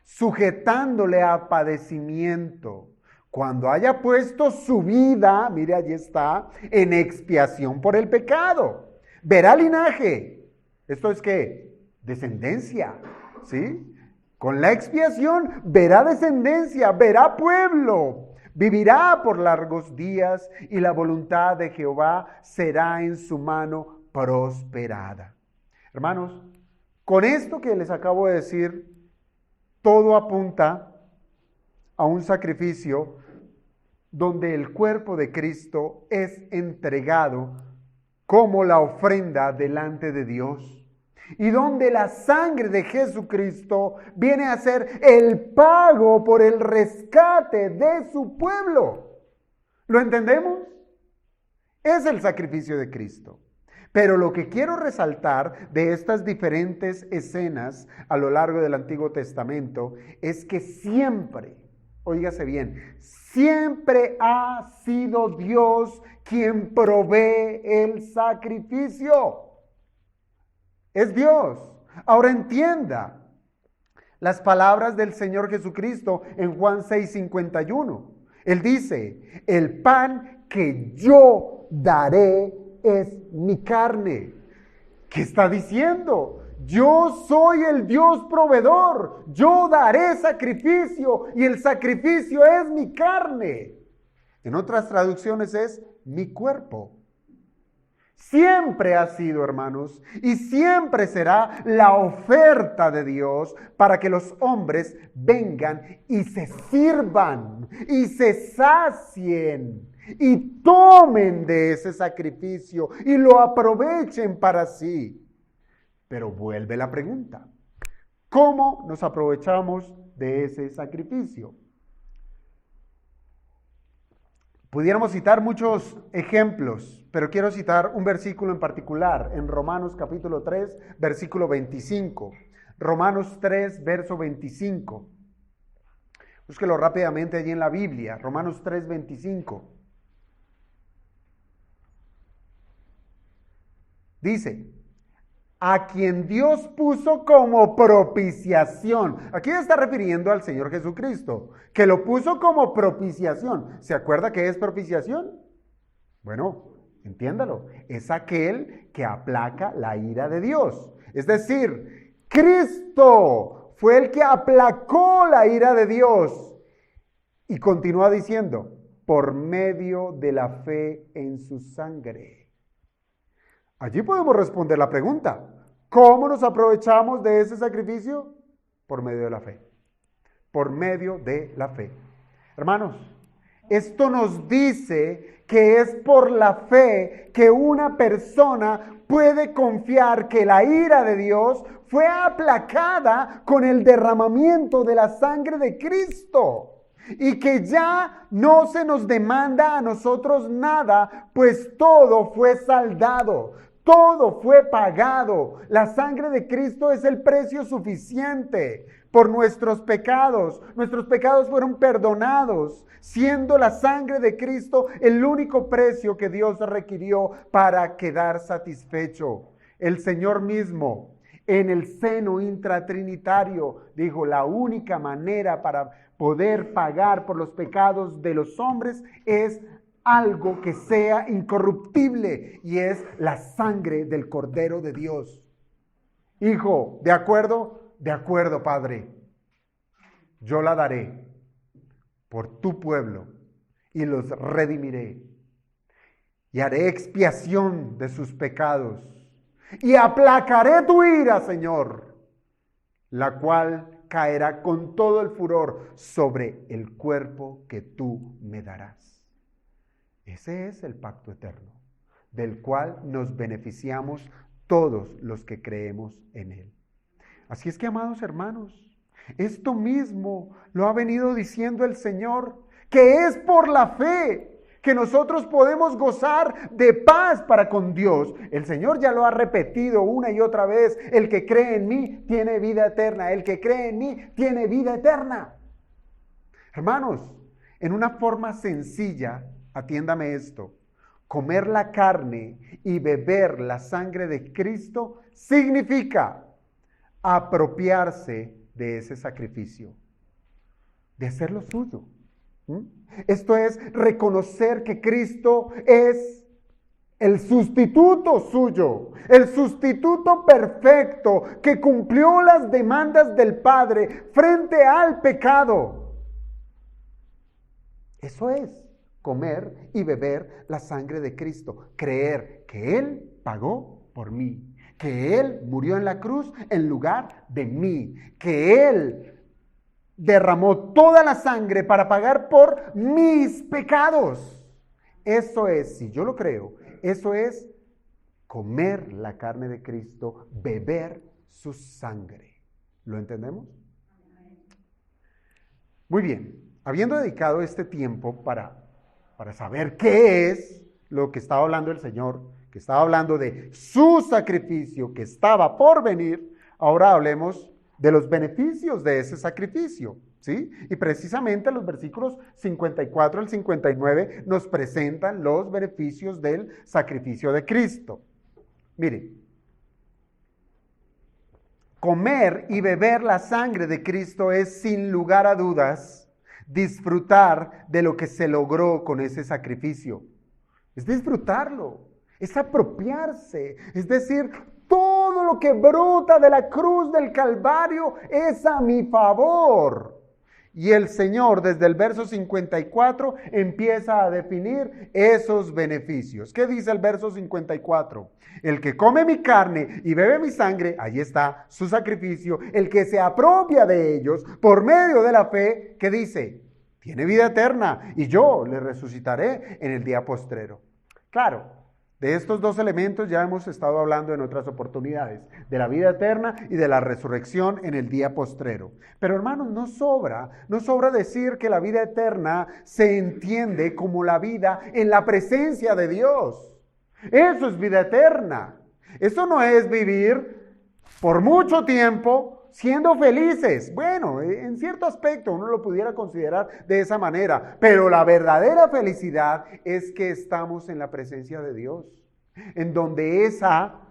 sujetándole a padecimiento, cuando haya puesto su vida, mire, allí está, en expiación por el pecado. Verá linaje. ¿Esto es qué? Descendencia, ¿sí? Con la expiación verá descendencia, verá pueblo, vivirá por largos días y la voluntad de Jehová será en su mano prosperada. Hermanos, con esto que les acabo de decir, todo apunta a un sacrificio donde el cuerpo de Cristo es entregado como la ofrenda delante de Dios. Y donde la sangre de Jesucristo viene a ser el pago por el rescate de su pueblo. ¿Lo entendemos? Es el sacrificio de Cristo. Pero lo que quiero resaltar de estas diferentes escenas a lo largo del Antiguo Testamento es que siempre, óigase bien, siempre ha sido Dios quien provee el sacrificio. Es Dios. Ahora entienda las palabras del Señor Jesucristo en Juan 6:51. Él dice, el pan que yo daré es mi carne. ¿Qué está diciendo? Yo soy el Dios proveedor. Yo daré sacrificio y el sacrificio es mi carne. En otras traducciones es mi cuerpo. Siempre ha sido, hermanos, y siempre será la oferta de Dios para que los hombres vengan y se sirvan y se sacien y tomen de ese sacrificio y lo aprovechen para sí. Pero vuelve la pregunta: ¿cómo nos aprovechamos de ese sacrificio? Pudiéramos citar muchos ejemplos, pero quiero citar un versículo en particular, en Romanos capítulo 3, versículo 25. Romanos 3, verso 25. Búsquelo rápidamente allí en la Biblia, Romanos 3, 25. Dice: a quien Dios puso como propiciación. Aquí está refiriendo al Señor Jesucristo, que lo puso como propiciación. ¿Se acuerda qué es propiciación? Bueno, entiéndalo. Es aquel que aplaca la ira de Dios. Es decir, Cristo fue el que aplacó la ira de Dios. Y continúa diciendo, por medio de la fe en su sangre. Allí podemos responder la pregunta: ¿cómo nos aprovechamos de ese sacrificio? Por medio de la fe. Por medio de la fe. Hermanos, esto nos dice que es por la fe que una persona puede confiar que la ira de Dios fue aplacada con el derramamiento de la sangre de Cristo. Y que ya no se nos demanda a nosotros nada, pues todo fue saldado, todo fue pagado. La sangre de Cristo es el precio suficiente por nuestros pecados. Nuestros pecados fueron perdonados, siendo la sangre de Cristo el único precio que Dios requirió para quedar satisfecho. El Señor mismo, en el seno intratrinitario, dijo: la única manera para poder pagar por los pecados de los hombres es algo que sea incorruptible, y es la sangre del Cordero de Dios. Hijo, ¿de acuerdo? De acuerdo, Padre. Yo la daré por tu pueblo y los redimiré y haré expiación de sus pecados y aplacaré tu ira, Señor, la cual caerá con todo el furor sobre el cuerpo que tú me darás. Ese es el pacto eterno, del cual nos beneficiamos todos los que creemos en él. Así es que, amados hermanos, esto mismo lo ha venido diciendo el Señor, que es por la fe que nosotros podemos gozar de paz para con Dios. El Señor ya lo ha repetido una y otra vez: el que cree en mí tiene vida eterna, el que cree en mí tiene vida eterna. Hermanos, en una forma sencilla, atiéndame esto: comer la carne y beber la sangre de Cristo significa apropiarse de ese sacrificio, de hacerlo suyo. Esto es reconocer que Cristo es el sustituto suyo, el sustituto perfecto que cumplió las demandas del Padre frente al pecado. Eso es comer y beber la sangre de Cristo, creer que Él pagó por mí, que Él murió en la cruz en lugar de mí, que Él derramó toda la sangre para pagar por mis pecados. Eso es, si yo lo creo, eso es comer la carne de Cristo, beber su sangre. ¿Lo entendemos? Muy bien, habiendo dedicado este tiempo para saber qué es lo que estaba hablando el Señor, que estaba hablando de su sacrificio que estaba por venir, ahora hablemos de los beneficios de ese sacrificio, ¿sí? Y precisamente los versículos 54 al 59 nos presentan los beneficios del sacrificio de Cristo. Mire, comer y beber la sangre de Cristo es, sin lugar a dudas, disfrutar de lo que se logró con ese sacrificio. Es disfrutarlo, es apropiarse, es decir, todo lo que brota de la cruz del Calvario es a mi favor. Y el Señor, desde el verso 54, empieza a definir esos beneficios. ¿Qué dice el verso 54? El que come mi carne y bebe mi sangre, ahí está su sacrificio. El que se apropia de ellos por medio de la fe, ¿qué dice? Tiene vida eterna y yo le resucitaré en el día postrero. Claro, de estos dos elementos ya hemos estado hablando en otras oportunidades, de la vida eterna y de la resurrección en el día postrero. Pero hermanos, no sobra decir que la vida eterna se entiende como la vida en la presencia de Dios. Eso es vida eterna. Eso no es vivir por mucho tiempo siendo felices. Bueno, en cierto aspecto uno lo pudiera considerar de esa manera, pero la verdadera felicidad es que estamos en la presencia de Dios, en donde esa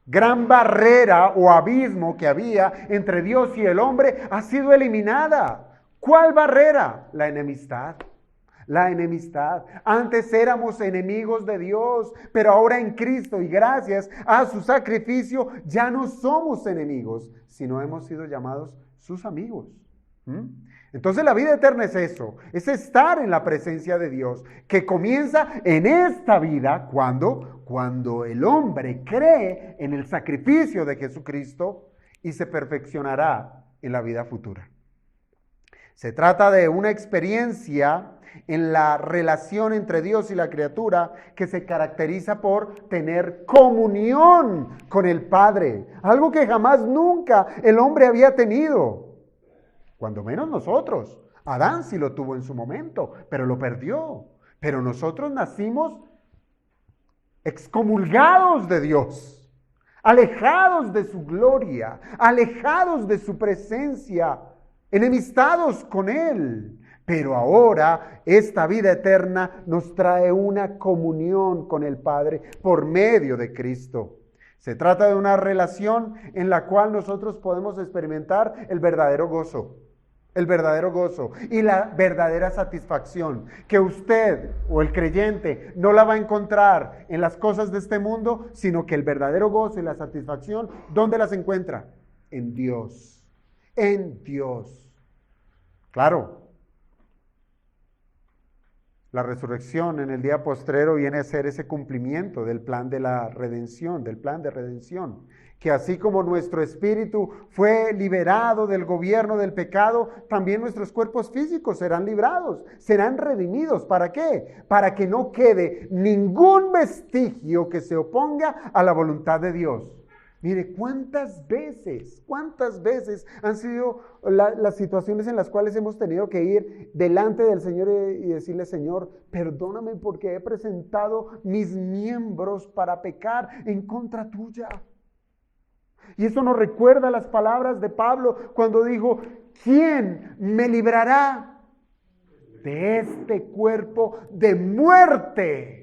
gran barrera o abismo que había entre Dios y el hombre ha sido eliminada. ¿Cuál barrera? La enemistad. La enemistad. Antes éramos enemigos de Dios, pero ahora en Cristo y gracias a su sacrificio ya no somos enemigos, sino hemos sido llamados sus amigos. Entonces la vida eterna es eso, es estar en la presencia de Dios, que comienza en esta vida cuando el hombre cree en el sacrificio de Jesucristo y se perfeccionará en la vida futura. Se trata de una experiencia en la relación entre Dios y la criatura que se caracteriza por tener comunión con el Padre, algo que jamás nunca el hombre había tenido, cuando menos nosotros. Adán sí lo tuvo en su momento, pero lo perdió. Pero nosotros nacimos excomulgados de Dios, alejados de su gloria, alejados de su presencia, enemistados con Él. Pero ahora esta vida eterna nos trae una comunión con el Padre por medio de Cristo. Se trata de una relación en la cual nosotros podemos experimentar el verdadero gozo y la verdadera satisfacción, que usted o el creyente no la va a encontrar en las cosas de este mundo, sino que el verdadero gozo y la satisfacción, ¿dónde las encuentra? En Dios, en Dios. Claro. La resurrección en el día postrero viene a ser ese cumplimiento del plan de la redención, del plan de redención. Que así como nuestro espíritu fue liberado del gobierno del pecado, también nuestros cuerpos físicos serán librados, serán redimidos. ¿Para qué? Para que no quede ningún vestigio que se oponga a la voluntad de Dios. Mire, ¿cuántas veces han sido las situaciones en las cuales hemos tenido que ir delante del Señor y decirle: Señor, perdóname porque he presentado mis miembros para pecar en contra tuya? Y eso nos recuerda las palabras de Pablo cuando dijo: ¿quién me librará de este cuerpo de muerte?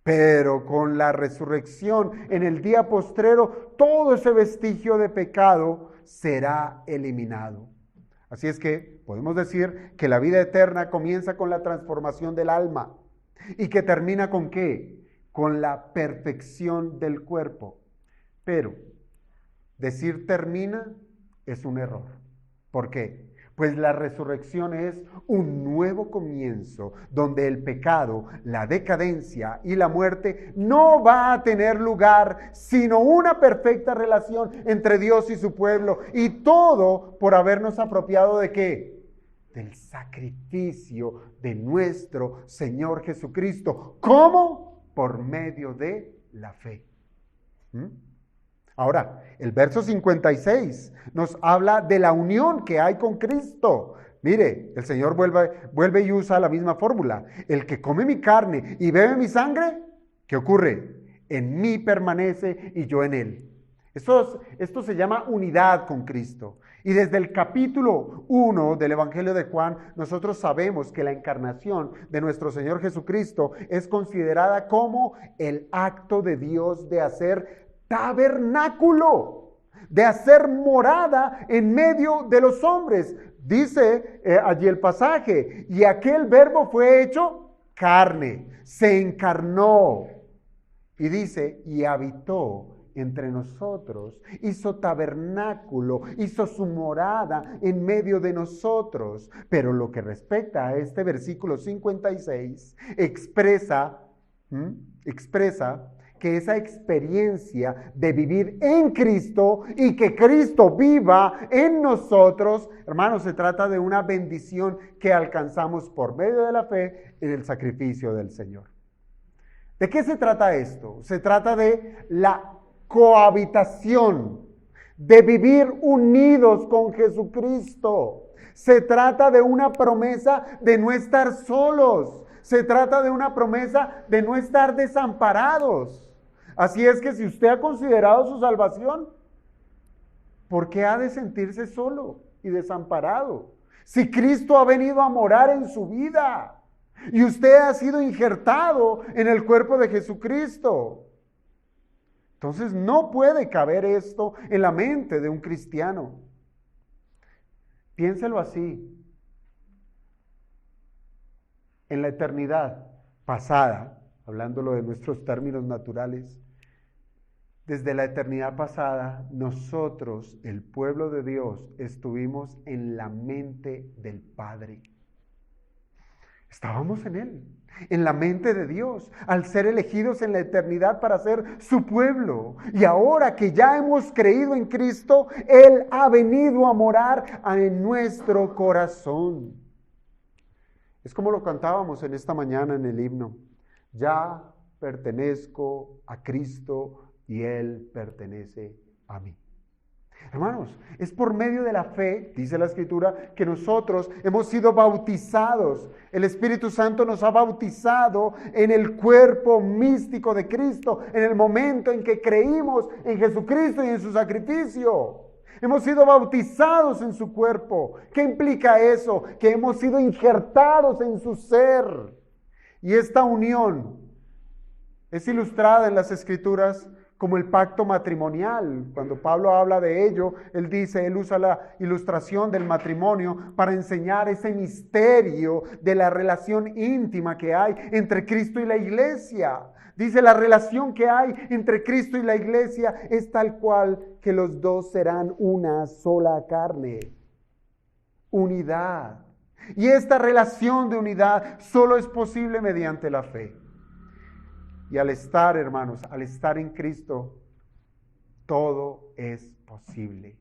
Pero con la resurrección en el día postrero, todo ese vestigio de pecado será eliminado. Así es que podemos decir que la vida eterna comienza con la transformación del alma. ¿Y que termina con qué? Con la perfección del cuerpo. Pero decir termina es un error. ¿Por qué? Pues la resurrección es un nuevo comienzo donde el pecado, la decadencia y la muerte no va a tener lugar, sino una perfecta relación entre Dios y su pueblo. Y todo por habernos apropiado ¿de qué? Del sacrificio de nuestro Señor Jesucristo. ¿Cómo? Por medio de la fe. Ahora, el verso 56 nos habla de la unión que hay con Cristo. Mire, el Señor vuelve y usa la misma fórmula. El que come mi carne y bebe mi sangre, ¿qué ocurre? En mí permanece y yo en él. Esto se llama unidad con Cristo. Y desde el capítulo 1 del Evangelio de Juan, nosotros sabemos que la encarnación de nuestro Señor Jesucristo es considerada como el acto de Dios de hacer tabernáculo, de hacer morada en medio de los hombres. Dice allí el pasaje: y aquel verbo fue hecho carne, se encarnó. Y dice: y habitó entre nosotros, hizo tabernáculo, hizo su morada en medio de nosotros. Pero lo que respecta a este versículo 56, expresa que esa experiencia de vivir en Cristo y que Cristo viva en nosotros, hermanos, se trata de una bendición que alcanzamos por medio de la fe en el sacrificio del Señor. ¿De qué se trata esto? Se trata de la cohabitación, de vivir unidos con Jesucristo. Se trata de una promesa de no estar solos. Se trata de una promesa de no estar desamparados. Así es que si usted ha considerado su salvación, ¿por qué ha de sentirse solo y desamparado? Si Cristo ha venido a morar en su vida y usted ha sido injertado en el cuerpo de Jesucristo. Entonces no puede caber esto en la mente de un cristiano. Piénselo así. En la eternidad pasada, hablándolo de nuestros términos naturales, desde la eternidad pasada, nosotros, el pueblo de Dios, estuvimos en la mente del Padre. Estábamos en la mente de Dios, al ser elegidos en la eternidad para ser su pueblo. Y ahora que ya hemos creído en Cristo, Él ha venido a morar en nuestro corazón. Es como lo cantábamos en esta mañana en el himno. Ya pertenezco a Cristo y Él pertenece a mí. Hermanos, es por medio de la fe, dice la Escritura, que nosotros hemos sido bautizados. El Espíritu Santo nos ha bautizado en el cuerpo místico de Cristo, en el momento en que creímos en Jesucristo y en su sacrificio. Hemos sido bautizados en su cuerpo. ¿Qué implica eso? Que hemos sido injertados en su ser. Y esta unión es ilustrada en las Escrituras como el pacto matrimonial. Cuando Pablo habla de ello, él usa la ilustración del matrimonio para enseñar ese misterio de la relación íntima que hay entre Cristo y la iglesia. Dice, la relación que hay entre Cristo y la iglesia es tal cual que los dos serán una sola carne. Unidad. Y esta relación de unidad solo es posible mediante la fe. Y al estar, hermanos, al estar en Cristo, todo es posible.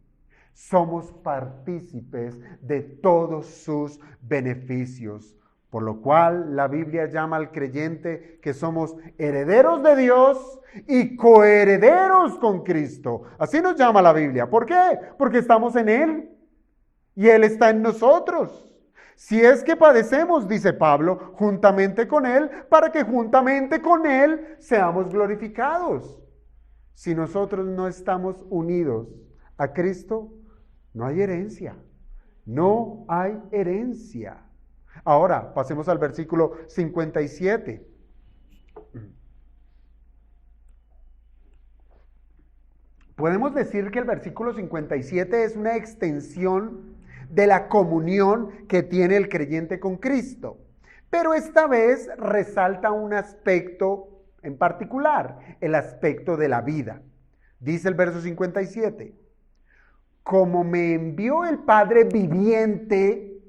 Somos partícipes de todos sus beneficios. Por lo cual la Biblia llama al creyente que somos herederos de Dios y coherederos con Cristo. Así nos llama la Biblia. ¿Por qué? Porque estamos en Él y Él está en nosotros. Si es que padecemos, dice Pablo, juntamente con Él, para que juntamente con Él seamos glorificados. Si nosotros no estamos unidos a Cristo, no hay herencia. No hay herencia. Ahora, pasemos al versículo 57. Podemos decir que el versículo 57 es una extensión de la comunión que tiene el creyente con Cristo. Pero esta vez resalta un aspecto en particular, el aspecto de la vida. Dice el verso 57, como me envió el Padre viviente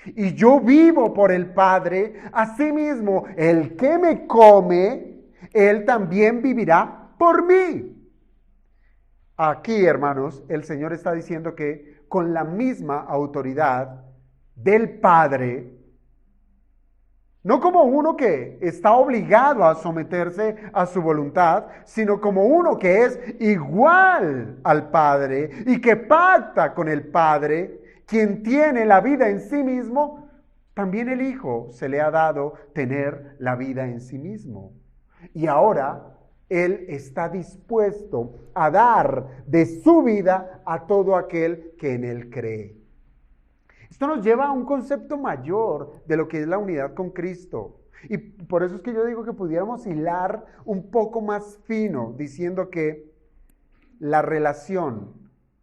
y yo vivo por el Padre, asimismo el que me come, él también vivirá por mí. Aquí, hermanos, el Señor está diciendo que con la misma autoridad del Padre, no como uno que está obligado a someterse a su voluntad, sino como uno que es igual al Padre y que pacta con el Padre, quien tiene la vida en sí mismo, también el Hijo se le ha dado tener la vida en sí mismo. Y ahora Él está dispuesto a dar de su vida a todo aquel que en Él cree. Esto nos lleva a un concepto mayor de lo que es la unidad con Cristo. Y por eso es que yo digo que pudiéramos hilar un poco más fino, diciendo que la relación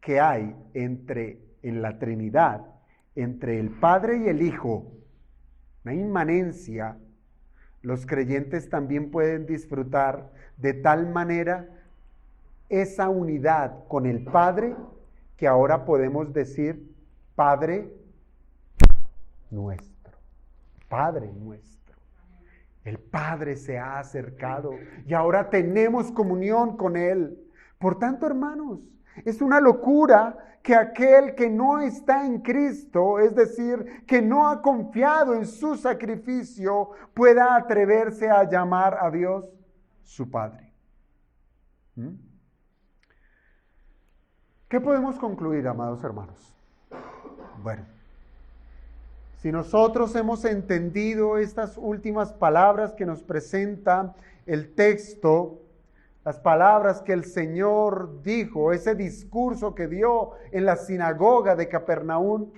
que hay en la Trinidad, entre el Padre y el Hijo, una inmanencia, los creyentes también pueden disfrutar de tal manera esa unidad con el Padre que ahora podemos decir Padre nuestro. Padre nuestro. El Padre se ha acercado y ahora tenemos comunión con Él. Por tanto, hermanos, es una locura que aquel que no está en Cristo, es decir, que no ha confiado en su sacrificio, pueda atreverse a llamar a Dios su Padre. ¿Qué podemos concluir, amados hermanos? Bueno, si nosotros hemos entendido estas últimas palabras que nos presenta el texto, las palabras que el Señor dijo, ese discurso que dio en la sinagoga de Capernaum,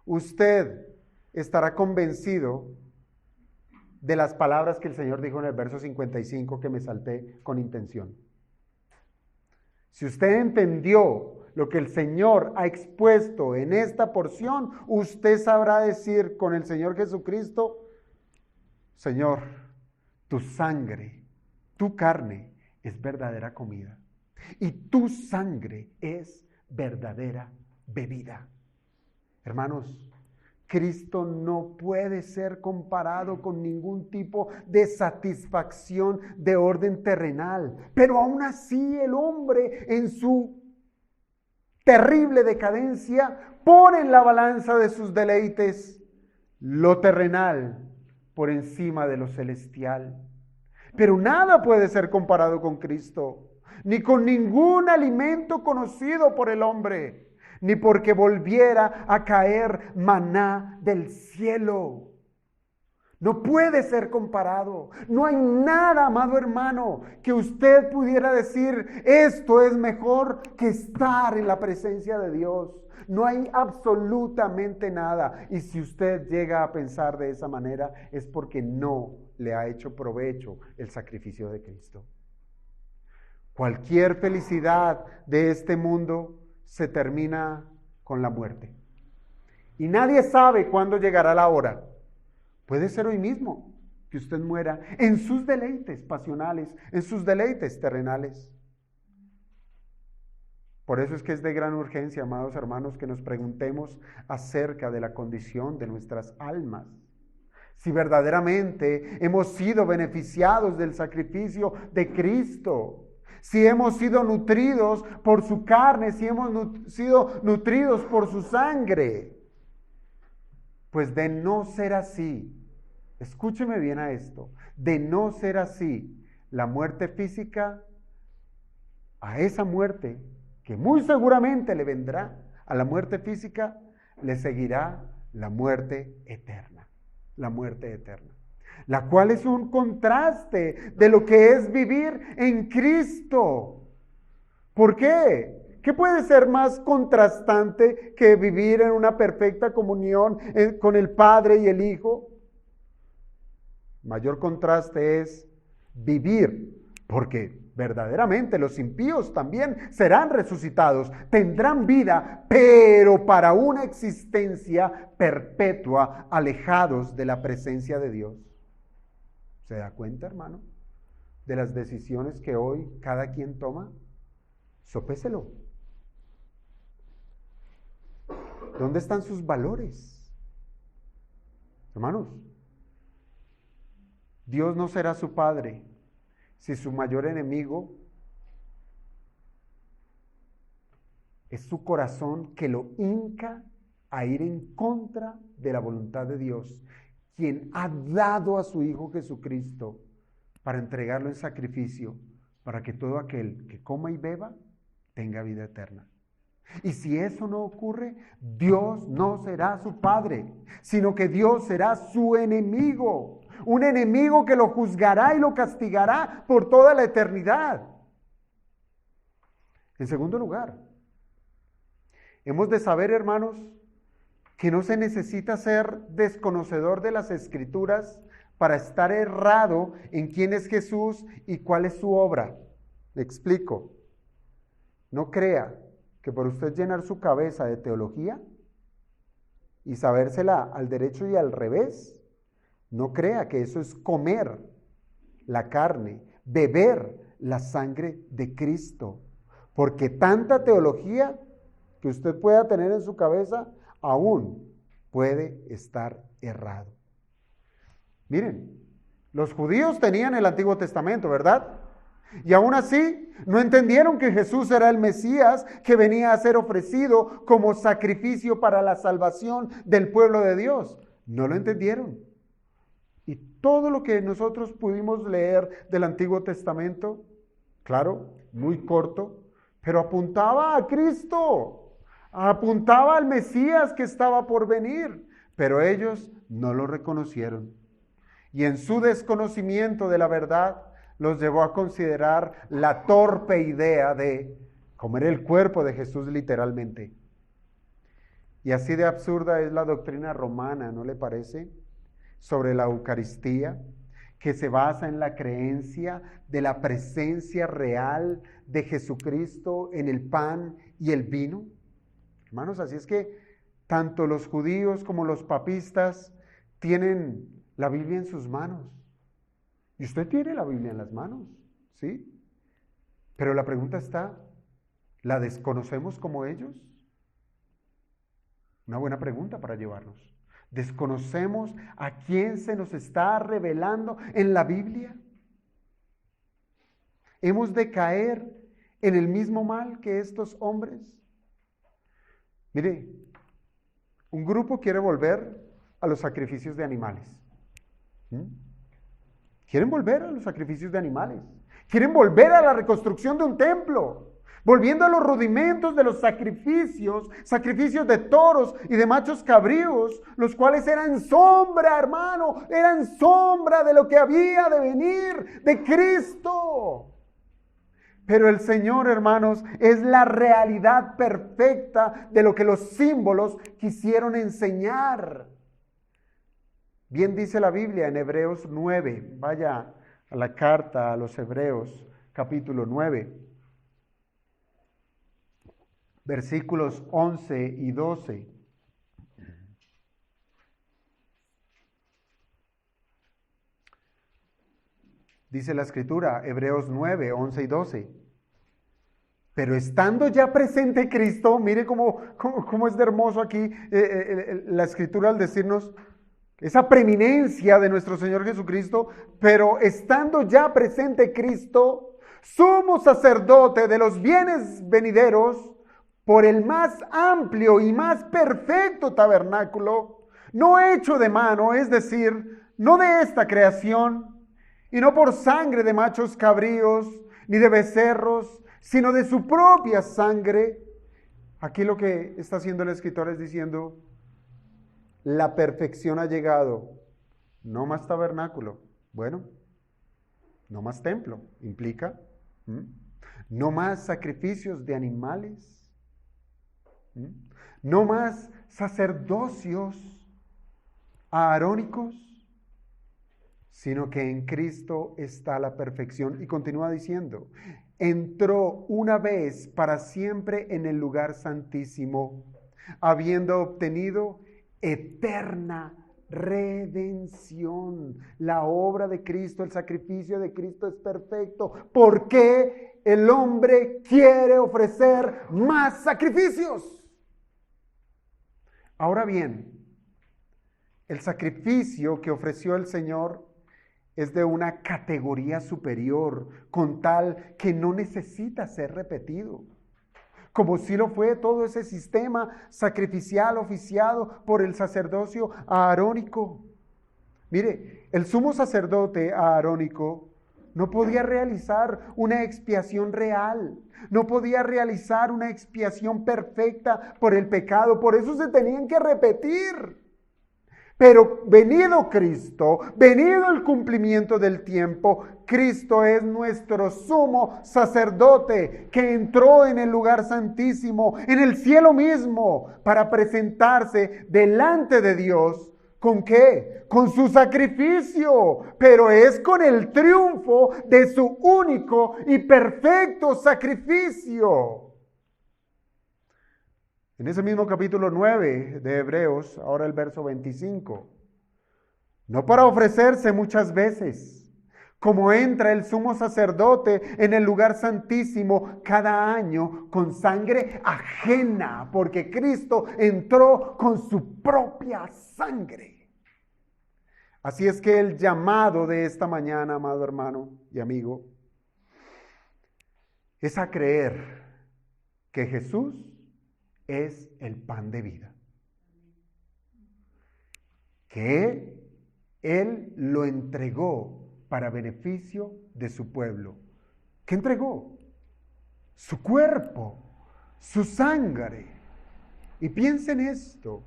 usted estará convencido de las palabras que el Señor dijo en el verso 55 que me salté con intención. Si usted entendió lo que el Señor ha expuesto en esta porción, usted sabrá decir con el Señor Jesucristo: Señor, tu sangre, tu carne es verdadera comida y tu sangre es verdadera bebida. Hermanos, Cristo no puede ser comparado con ningún tipo de satisfacción de orden terrenal, pero aún así el hombre en su terrible decadencia pone en la balanza de sus deleites lo terrenal por encima de lo celestial. Pero nada puede ser comparado con Cristo, ni con ningún alimento conocido por el hombre, ni porque volviera a caer maná del cielo. No puede ser comparado. No hay nada, amado hermano, que usted pudiera decir: esto es mejor que estar en la presencia de Dios. No hay absolutamente nada. Y si usted llega a pensar de esa manera, es porque no le ha hecho provecho el sacrificio de Cristo. Cualquier felicidad de este mundo se termina con la muerte. Y nadie sabe cuándo llegará la hora. Puede ser hoy mismo que usted muera en sus deleites pasionales, en sus deleites terrenales. Por eso es que es de gran urgencia, amados hermanos, que nos preguntemos acerca de la condición de nuestras almas. Si verdaderamente hemos sido beneficiados del sacrificio de Cristo, si hemos sido nutridos por su carne, si hemos sido nutridos por su sangre. Pues de no ser así, escúcheme bien a esto, de no ser así, la muerte física, a esa muerte que muy seguramente le vendrá, a la muerte física le seguirá la muerte eterna, la cual es un contraste de lo que es vivir en Cristo. ¿Por qué? ¿Qué puede ser más contrastante que vivir en una perfecta comunión con el Padre y el Hijo? Mayor contraste es vivir, porque verdaderamente los impíos también serán resucitados, tendrán vida, pero para una existencia perpetua, alejados de la presencia de Dios. ¿Se da cuenta, hermano, de las decisiones que hoy cada quien toma? Sopéselo. ¿Dónde están sus valores? Hermanos, Dios no será su Padre si su mayor enemigo es su corazón, que lo hinca a ir en contra de la voluntad de Dios, quien ha dado a su Hijo Jesucristo para entregarlo en sacrificio, para que todo aquel que coma y beba tenga vida eterna. Y si eso no ocurre, Dios no será su Padre, sino que Dios será su enemigo, un enemigo que lo juzgará y lo castigará por toda la eternidad. En segundo lugar, hemos de saber, hermanos, que no se necesita ser desconocedor de las Escrituras para estar errado en quién es Jesús y cuál es su obra. Me explico. No crea que por usted llenar su cabeza de teología y sabérsela al derecho y al revés, no crea que eso es comer la carne, beber la sangre de Cristo. Porque tanta teología que usted pueda tener en su cabeza aún puede estar errado. Miren, los judíos tenían el Antiguo Testamento, ¿verdad? Y aún así no entendieron que Jesús era el Mesías que venía a ser ofrecido como sacrificio para la salvación del pueblo de Dios. No lo entendieron. Y todo lo que nosotros pudimos leer del Antiguo Testamento, claro, muy corto, pero apuntaba a Cristo, apuntaba al Mesías que estaba por venir, pero ellos no lo reconocieron. Y en su desconocimiento de la verdad, los llevó a considerar la torpe idea de comer el cuerpo de Jesús literalmente. Y así de absurda es la doctrina romana, ¿no le parece? Sobre la Eucaristía, que se basa en la creencia de la presencia real de Jesucristo en el pan y el vino. Hermanos, así es que tanto los judíos como los papistas tienen la Biblia en sus manos. Y usted tiene la Biblia en las manos, ¿sí? Pero la pregunta está, ¿la desconocemos como ellos? Una buena pregunta para llevarnos. ¿Desconocemos a quién se nos está revelando en la Biblia? ¿Hemos de caer en el mismo mal que estos hombres? Mire, un grupo quiere volver a los sacrificios de animales. Quieren volver a los sacrificios de animales. Quieren volver a la reconstrucción de un templo. Volviendo a los rudimentos de los sacrificios de toros y de machos cabríos, los cuales eran sombra, hermano, eran sombra de lo que había de venir, de Cristo. Pero el Señor, hermanos, es la realidad perfecta de lo que los símbolos quisieron enseñar. Bien dice la Biblia en Hebreos 9, vaya a la carta a los Hebreos, capítulo 9, versículos 11 y 12. Dice la Escritura, Hebreos 9, 11 y 12. Pero estando ya presente Cristo, mire cómo es de hermoso aquí la Escritura al decirnos esa preeminencia de nuestro Señor Jesucristo, pero estando ya presente Cristo, sumo sacerdote de los bienes venideros, por el más amplio y más perfecto tabernáculo, no hecho de mano, es decir, no de esta creación, y no por sangre de machos cabríos, ni de becerros, sino de su propia sangre. Aquí lo que está haciendo el escritor es diciendo, la perfección ha llegado, no más tabernáculo, bueno, no más templo, implica, no más sacrificios de animales, no más sacerdocios aarónicos, sino que en Cristo está la perfección. Y continúa diciendo, entró una vez para siempre en el lugar santísimo, habiendo obtenido eterna redención. La obra de Cristo, el sacrificio de Cristo es perfecto. ¿Por qué el hombre quiere ofrecer más sacrificios? Ahora bien, el sacrificio que ofreció el Señor es de una categoría superior, con tal que no necesita ser repetido. Como si lo fue todo ese sistema sacrificial oficiado por el sacerdocio aarónico. Mire, el sumo sacerdote aarónico no podía realizar una expiación real, no podía realizar una expiación perfecta por el pecado, por eso se tenían que repetir. Pero venido Cristo, venido el cumplimiento del tiempo, Cristo es nuestro sumo sacerdote que entró en el lugar santísimo, en el cielo mismo, para presentarse delante de Dios. ¿Con qué? Con su sacrificio, pero es con el triunfo de su único y perfecto sacrificio. En ese mismo capítulo 9 de Hebreos, ahora el verso 25, no para ofrecerse muchas veces, como entra el sumo sacerdote en el lugar santísimo cada año con sangre ajena, porque Cristo entró con su propia sangre. Así es que el llamado de esta mañana, amado hermano y amigo, es a creer que Jesús es el pan de vida. Que Él lo entregó para beneficio de su pueblo. ¿Qué entregó? Su cuerpo, su sangre. Y piensen esto,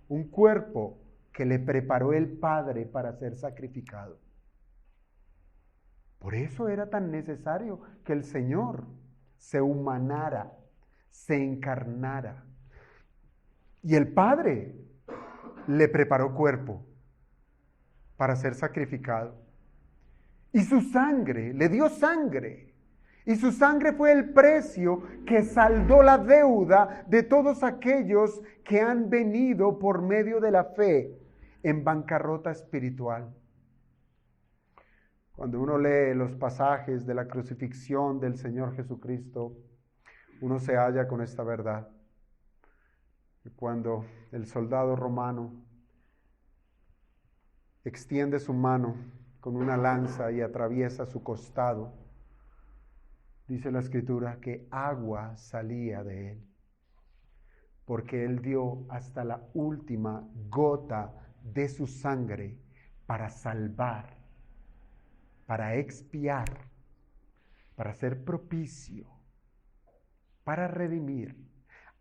un cuerpo que le preparó el Padre para ser sacrificado. Por eso era tan necesario que el Señor se humanara, se encarnara. Y el Padre le preparó cuerpo para ser sacrificado. Y su sangre, le dio sangre. Y su sangre fue el precio que saldó la deuda de todos aquellos que han venido por medio de la fe en bancarrota espiritual. Cuando uno lee los pasajes de la crucifixión del Señor Jesucristo, uno se halla con esta verdad. Cuando el soldado romano extiende su mano con una lanza y atraviesa su costado, dice la Escritura que agua salía de él, porque él dio hasta la última gota de su sangre para salvar, para expiar, para ser propicio, para redimir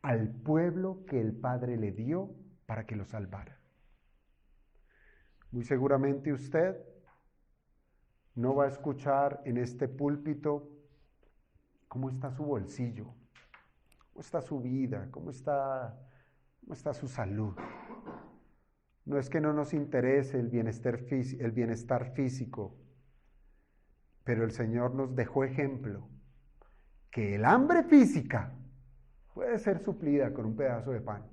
al pueblo que el Padre le dio para que lo salvara. Muy seguramente usted no va a escuchar en este púlpito cómo está su bolsillo, cómo está su vida, cómo está su salud. No es que no nos interese el bienestar físico, pero el Señor nos dejó ejemplo que el hambre física puede ser suplida con un pedazo de pan.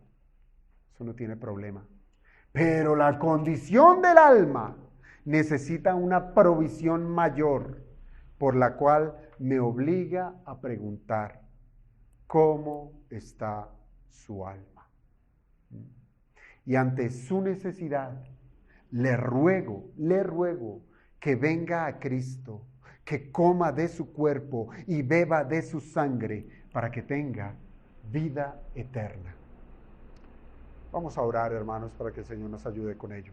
Eso no tiene problema. Pero la condición del alma necesita una provisión mayor, por la cual me obliga a preguntar, ¿cómo está su alma? Y ante su necesidad, le ruego que venga a Cristo, que coma de su cuerpo y beba de su sangre para que tenga vida eterna. Vamos a orar, hermanos, para que el Señor nos ayude con ello.